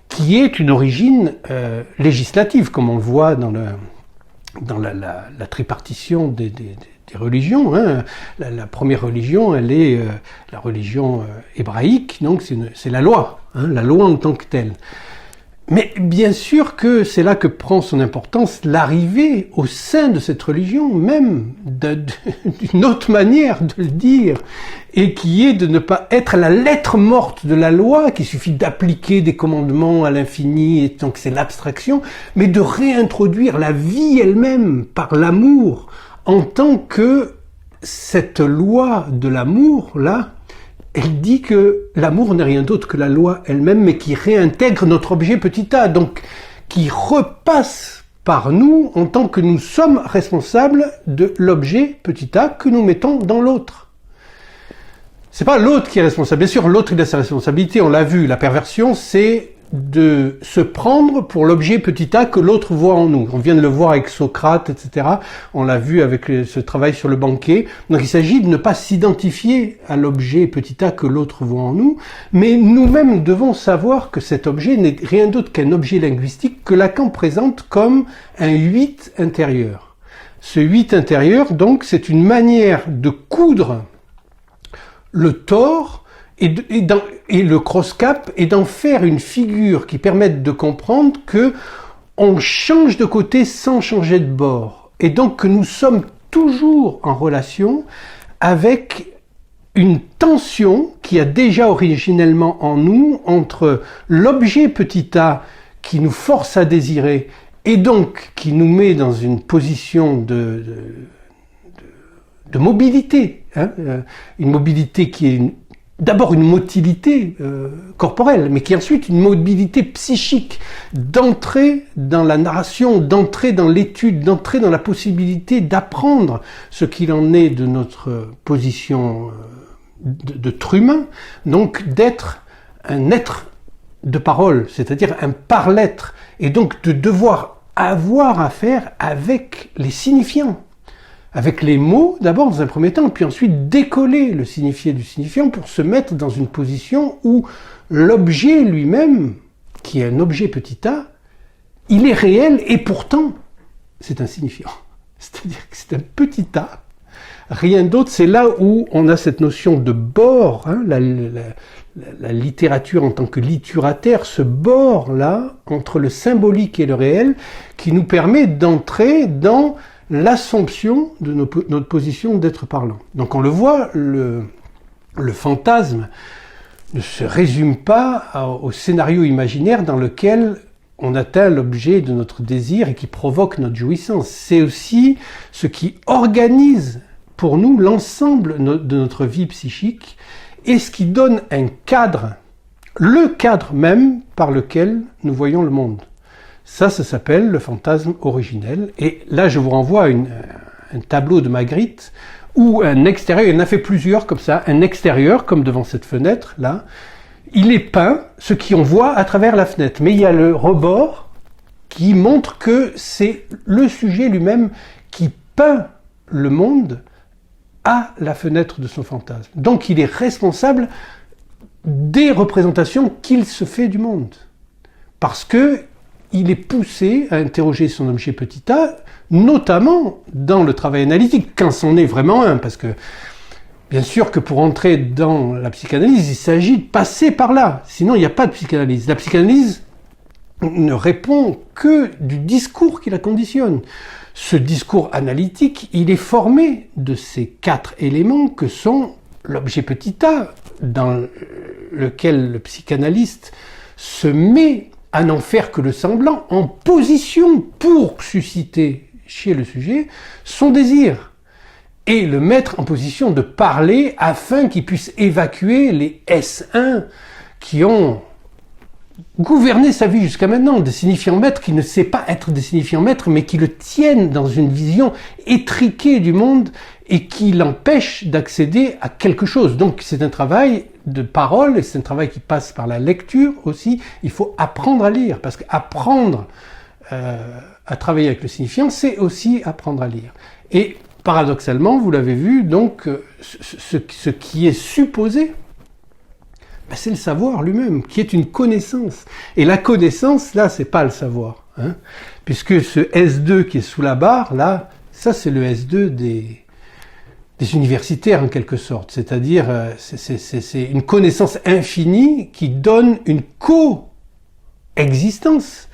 qui est une origine législative, comme on le voit dans la tripartition des religions. La première religion, elle est la religion hébraïque, donc c'est la loi en tant que telle. Mais bien sûr que c'est là que prend son importance l'arrivée au sein de cette religion, même d'une autre manière de le dire, et qui est de ne pas être la lettre morte de la loi, qu'il suffit d'appliquer des commandements à l'infini, et donc c'est l'abstraction, mais de réintroduire la vie elle-même par l'amour, en tant que cette loi de l'amour, là, elle dit que l'amour n'est rien d'autre que la loi elle-même, mais qui réintègre notre objet petit a, donc qui repasse par nous en tant que nous sommes responsables de l'objet petit a que nous mettons dans l'autre. C'est pas l'autre qui est responsable. Bien sûr, l'autre il a sa responsabilité, on l'a vu. La perversion, c'est de se prendre pour l'objet petit a que l'autre voit en nous. On vient de le voir avec Socrate, etc. On l'a vu avec ce travail sur le banquet. Donc il s'agit de ne pas s'identifier à l'objet petit a que l'autre voit en nous, mais nous-mêmes devons savoir que cet objet n'est rien d'autre qu'un objet linguistique que Lacan présente comme un 8 intérieur. Ce 8 intérieur, donc, c'est une manière de coudre le tort et le cross-cap, et d'en faire une figure qui permette de comprendre que on change de côté sans changer de bord. Et donc que nous sommes toujours en relation avec une tension qui a déjà originellement en nous entre l'objet petit a qui nous force à désirer et donc qui nous met dans une position mobilité, hein, une mobilité qui est d'abord une motilité corporelle, mais qui est ensuite une mobilité psychique, d'entrer dans la narration, d'entrer dans l'étude, d'entrer dans la possibilité d'apprendre ce qu'il en est de notre position d'être humain, donc d'être un être de parole, c'est-à-dire un par-l'être, et donc de devoir avoir affaire avec les signifiants, avec les mots d'abord dans un premier temps, puis ensuite décoller le signifié du signifiant pour se mettre dans une position où l'objet lui-même, qui est un objet petit a, il est réel et pourtant c'est un signifiant. C'est-à-dire que c'est un petit a, rien d'autre. C'est là où on a cette notion de bord, hein, la littérature en tant que littérateur, ce bord-là entre le symbolique et le réel, qui nous permet d'entrer dans l'assomption de notre position d'être parlant. Donc on le voit, le fantasme ne se résume pas au scénario imaginaire dans lequel on atteint l'objet de notre désir et qui provoque notre jouissance. C'est aussi ce qui organise pour nous l'ensemble de notre vie psychique et ce qui donne un cadre, le cadre même par lequel nous voyons le monde. Ça s'appelle le fantasme originel. Et là, je vous renvoie à un tableau de Magritte où un extérieur, il en a fait plusieurs comme ça, un extérieur, comme devant cette fenêtre, là, il est peint, ce qu'on voit à travers la fenêtre. Mais il y a le rebord qui montre que c'est le sujet lui-même qui peint le monde à la fenêtre de son fantasme. Donc il est responsable des représentations qu'il se fait du monde. Parce que il est poussé à interroger son objet petit a, notamment dans le travail analytique, quand c'en est vraiment un, parce que bien sûr que pour entrer dans la psychanalyse, il s'agit de passer par là, sinon il n'y a pas de psychanalyse. La psychanalyse ne répond que du discours qui la conditionne. Ce discours analytique, il est formé de ces 4 éléments que sont l'objet petit a, dans lequel le psychanalyste se met à n'en faire que le semblant, en position pour susciter chez le sujet son désir, et le mettre en position de parler afin qu'il puisse évacuer les S1 qui ont gouverné sa vie jusqu'à maintenant, des signifiants maîtres qui ne sait pas être des signifiants maîtres, mais qui le tiennent dans une vision étriquée du monde et qui l'empêchent d'accéder à quelque chose. Donc c'est un travail de parole, et c'est un travail qui passe par la lecture aussi. Il faut apprendre à lire, parce qu'apprendre à travailler avec le signifiant, c'est aussi apprendre à lire. Et paradoxalement, vous l'avez vu, donc ce qui est supposé, c'est le savoir lui-même, qui est une connaissance. Et la connaissance, là, c'est pas le savoir, hein, puisque ce S2 qui est sous la barre, là, ça c'est le S2 des universitaires en quelque sorte, c'est-à-dire c'est une connaissance infinie qui donne une coexistence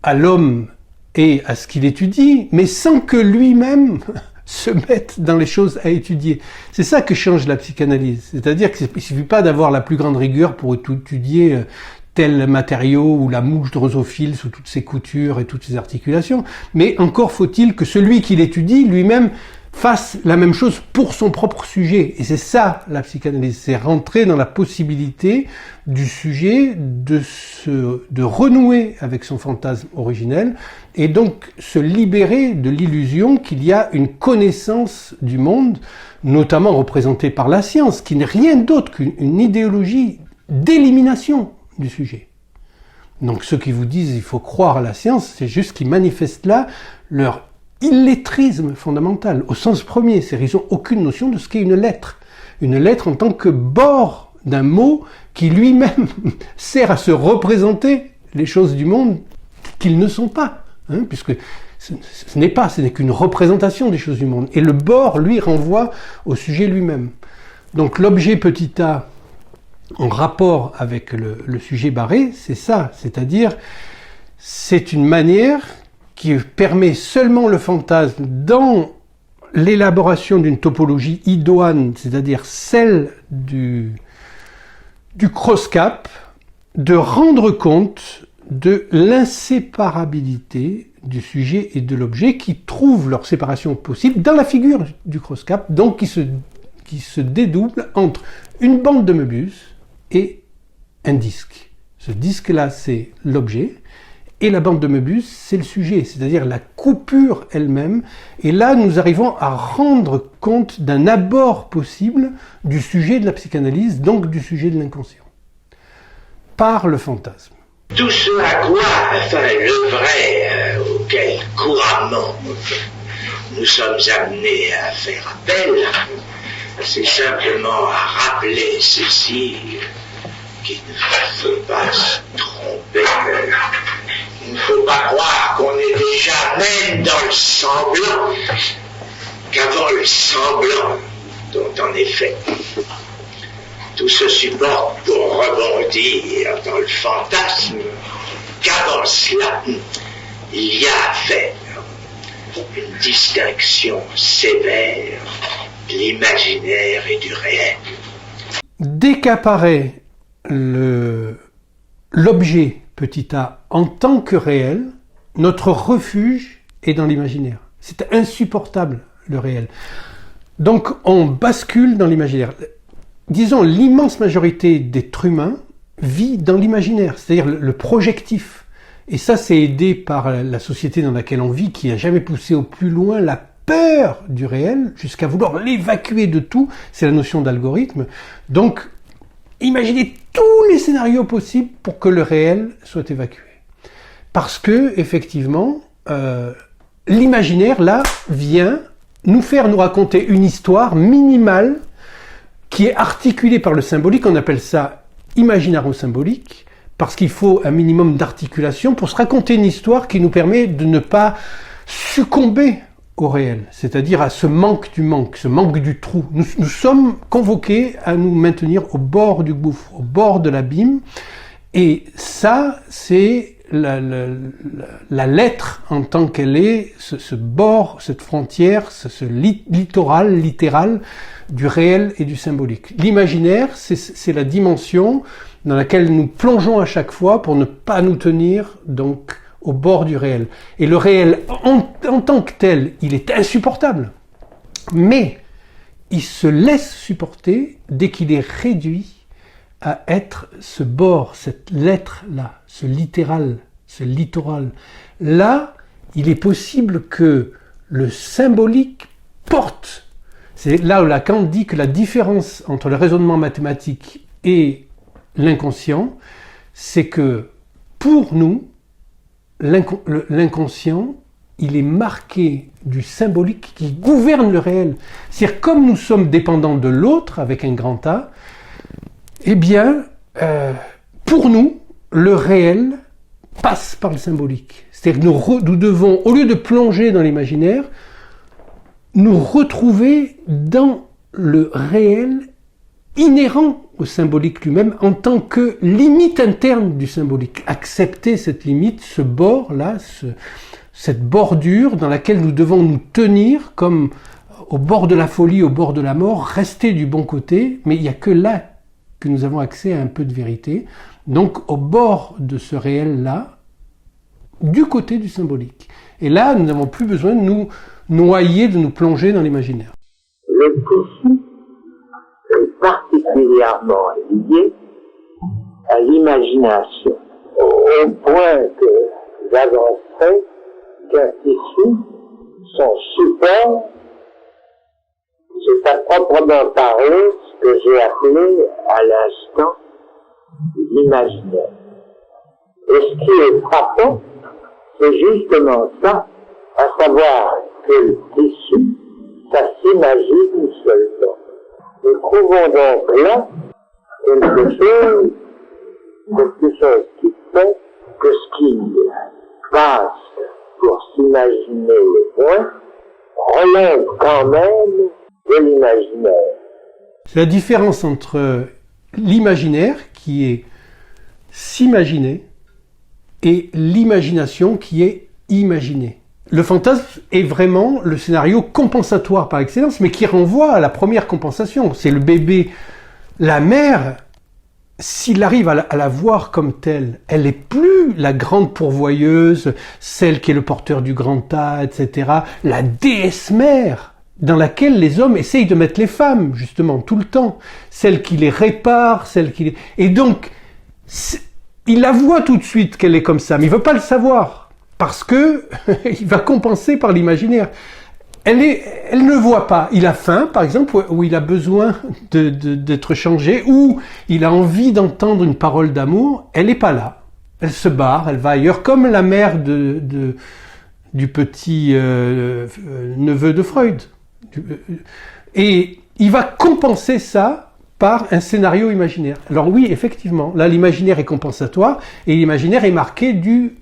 à l'homme et à ce qu'il étudie, mais sans que lui-même se mette dans les choses à étudier. C'est ça que change la psychanalyse, c'est-à-dire qu'il ne suffit pas d'avoir la plus grande rigueur pour étudier tel matériau ou la mouche drosophile sous toutes ses coutures et toutes ses articulations, mais encore faut-il que celui qui l'étudie lui-même fasse la même chose pour son propre sujet. Et c'est ça la psychanalyse, c'est rentrer dans la possibilité du sujet de renouer avec son fantasme originel et donc se libérer de l'illusion qu'il y a une connaissance du monde, notamment représentée par la science, qui n'est rien d'autre qu'une idéologie d'élimination du sujet. Donc ceux qui vous disent il faut croire à la science, c'est juste qu'ils manifestent là leur illettrisme fondamental, au sens premier, c'est-à-dire qu'ils n'ont aucune notion de ce qu'est une lettre. Une lettre en tant que bord d'un mot qui lui-même sert à se représenter les choses du monde qu'ils ne sont pas, hein, puisque ce n'est qu'une représentation des choses du monde. Et le bord, lui, renvoie au sujet lui-même. Donc l'objet petit a, en rapport avec le sujet barré, c'est ça, c'est-à-dire c'est une manière qui permet seulement le fantasme dans l'élaboration d'une topologie idoine, c'est-à-dire celle du cross-cap, de rendre compte de l'inséparabilité du sujet et de l'objet qui trouvent leur séparation possible dans la figure du cross-cap, donc qui se dédouble entre une bande de Möbius et un disque. Ce disque-là, c'est l'objet, et la bande de Möbius, c'est le sujet, c'est-à-dire la coupure elle-même. Et là, nous arrivons à rendre compte d'un abord possible du sujet de la psychanalyse, donc du sujet de l'inconscient, par le fantasme. Tout ce à quoi, le vrai auquel couramment nous sommes amenés à faire appel, c'est simplement à rappeler ceci, qu'il ne faut pas se tromper. Il ne faut pas croire qu'on est déjà même dans le semblant, qu'avant le semblant, dont en effet tout se supporte pour rebondir dans le fantasme, qu'avant cela, il y a à faire une distinction sévère de l'imaginaire et du réel. Dès qu'apparaît l'objet petit a en tant que réel, notre refuge est dans l'imaginaire. C'est insupportable, le réel. Donc on bascule dans l'imaginaire. Disons, l'immense majorité d'êtres humains vit dans l'imaginaire, c'est-à-dire le projectif. Et ça, c'est aidé par la société dans laquelle on vit, qui n'a jamais poussé au plus loin la peur du réel, jusqu'à vouloir l'évacuer de tout. C'est la notion d'algorithme. Donc, imaginez tous les scénarios possibles pour que le réel soit évacué. Parce que, effectivement, l'imaginaire, là, vient nous raconter une histoire minimale qui est articulée par le symbolique. On appelle ça imaginaro-symbolique, parce qu'il faut un minimum d'articulation pour se raconter une histoire qui nous permet de ne pas succomber au réel, c'est-à-dire à ce manque du trou. Nous sommes convoqués à nous maintenir au bord du gouffre, au bord de l'abîme, et ça, c'est la lettre en tant qu'elle est, ce bord, cette frontière, ce littoral, littéral du réel et du symbolique. L'imaginaire, c'est la dimension dans laquelle nous plongeons à chaque fois pour ne pas nous tenir donc au bord du réel. Et le réel, en tant que tel, il est insupportable. Mais il se laisse supporter dès qu'il est réduit à être ce bord, cette lettre-là, ce littéral, ce littoral. Là, il est possible que le symbolique porte. C'est là où Lacan dit que la différence entre le raisonnement mathématique et l'inconscient, c'est que pour nous, l'inconscient, il est marqué du symbolique qui gouverne le réel. C'est-à-dire, comme nous sommes dépendants de l'autre, avec un grand A, eh bien, pour nous, le réel passe par le symbolique. C'est-à-dire que nous devons, au lieu de plonger dans l'imaginaire, nous retrouver dans le réel inhérent au symbolique lui-même en tant que limite interne du symbolique. Accepter cette limite, ce bord-là, cette bordure dans laquelle nous devons nous tenir comme au bord de la folie, au bord de la mort, rester du bon côté, mais il n'y a que là que nous avons accès à un peu de vérité. Donc au bord de ce réel-là, du côté du symbolique. Et là, nous n'avons plus besoin de nous noyer, de nous plonger dans l'imaginaire. Le tissu est particulièrement lié à l'imagination, au point que j'avancerai qu'un tissu, son support, c'est à proprement parler ce que j'ai appelé à l'instant l'imaginaire. Et ce qui est frappant, c'est justement ça, à savoir que le tissu, ça s'imagine seulement. Nous trouvons donc là quelque chose qui fait que ce qui passe pour s'imaginer le point relève quand même de l'imaginaire. C'est la différence entre l'imaginaire, qui est s'imaginer, et l'imagination, qui est imaginer. Le fantasme est vraiment le scénario compensatoire par excellence, mais qui renvoie à la première compensation. C'est le bébé. La mère s'il arrive à la voir comme telle, elle n'est plus la grande pourvoyeuse, celle qui est le porteur du grand tas, etc., la déesse mère, dans laquelle les hommes essayent de mettre les femmes, justement, tout le temps. Celle qui les répare, celle qui les... Et donc, il la voit tout de suite qu'elle est comme ça, mais il veut pas le savoir, parce que il va compenser par l'imaginaire. Elle ne voit pas. Il a faim, par exemple, où il a besoin d'être changé, ou il a envie d'entendre une parole d'amour. Elle n'est pas là. Elle se barre, elle va ailleurs, comme la mère du petit neveu de Freud. Et il va compenser ça par un scénario imaginaire. Alors oui, effectivement, là l'imaginaire est compensatoire, et l'imaginaire est marqué du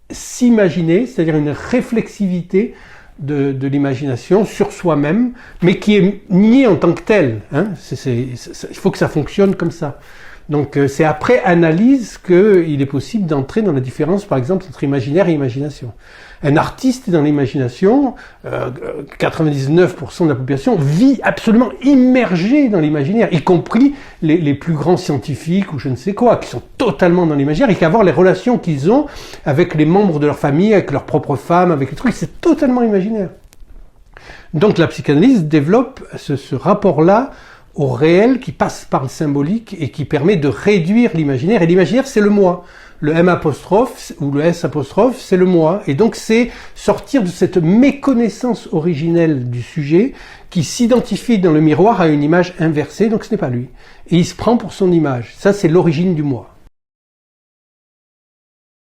s'imaginer, c'est-à-dire une réflexivité de l'imagination sur soi-même, mais qui est niée en tant que telle. Hein. Il faut que ça fonctionne comme ça. Donc c'est après analyse qu'il est possible d'entrer dans la différence, par exemple, entre imaginaire et imagination. Un artiste est dans l'imagination, 99% de la population vit absolument immergée dans l'imaginaire, y compris les plus grands scientifiques ou je ne sais quoi, qui sont totalement dans l'imaginaire et qui avoir les relations qu'ils ont avec les membres de leur famille, avec leur propre femme, avec les trucs, c'est totalement imaginaire. Donc la psychanalyse développe ce rapport-là au réel qui passe par le symbolique et qui permet de réduire l'imaginaire. Et l'imaginaire, c'est le moi. Le M' ou le S', c'est le moi. Et donc, c'est sortir de cette méconnaissance originelle du sujet qui s'identifie dans le miroir à une image inversée, donc ce n'est pas lui. Et il se prend pour son image. Ça, c'est l'origine du moi.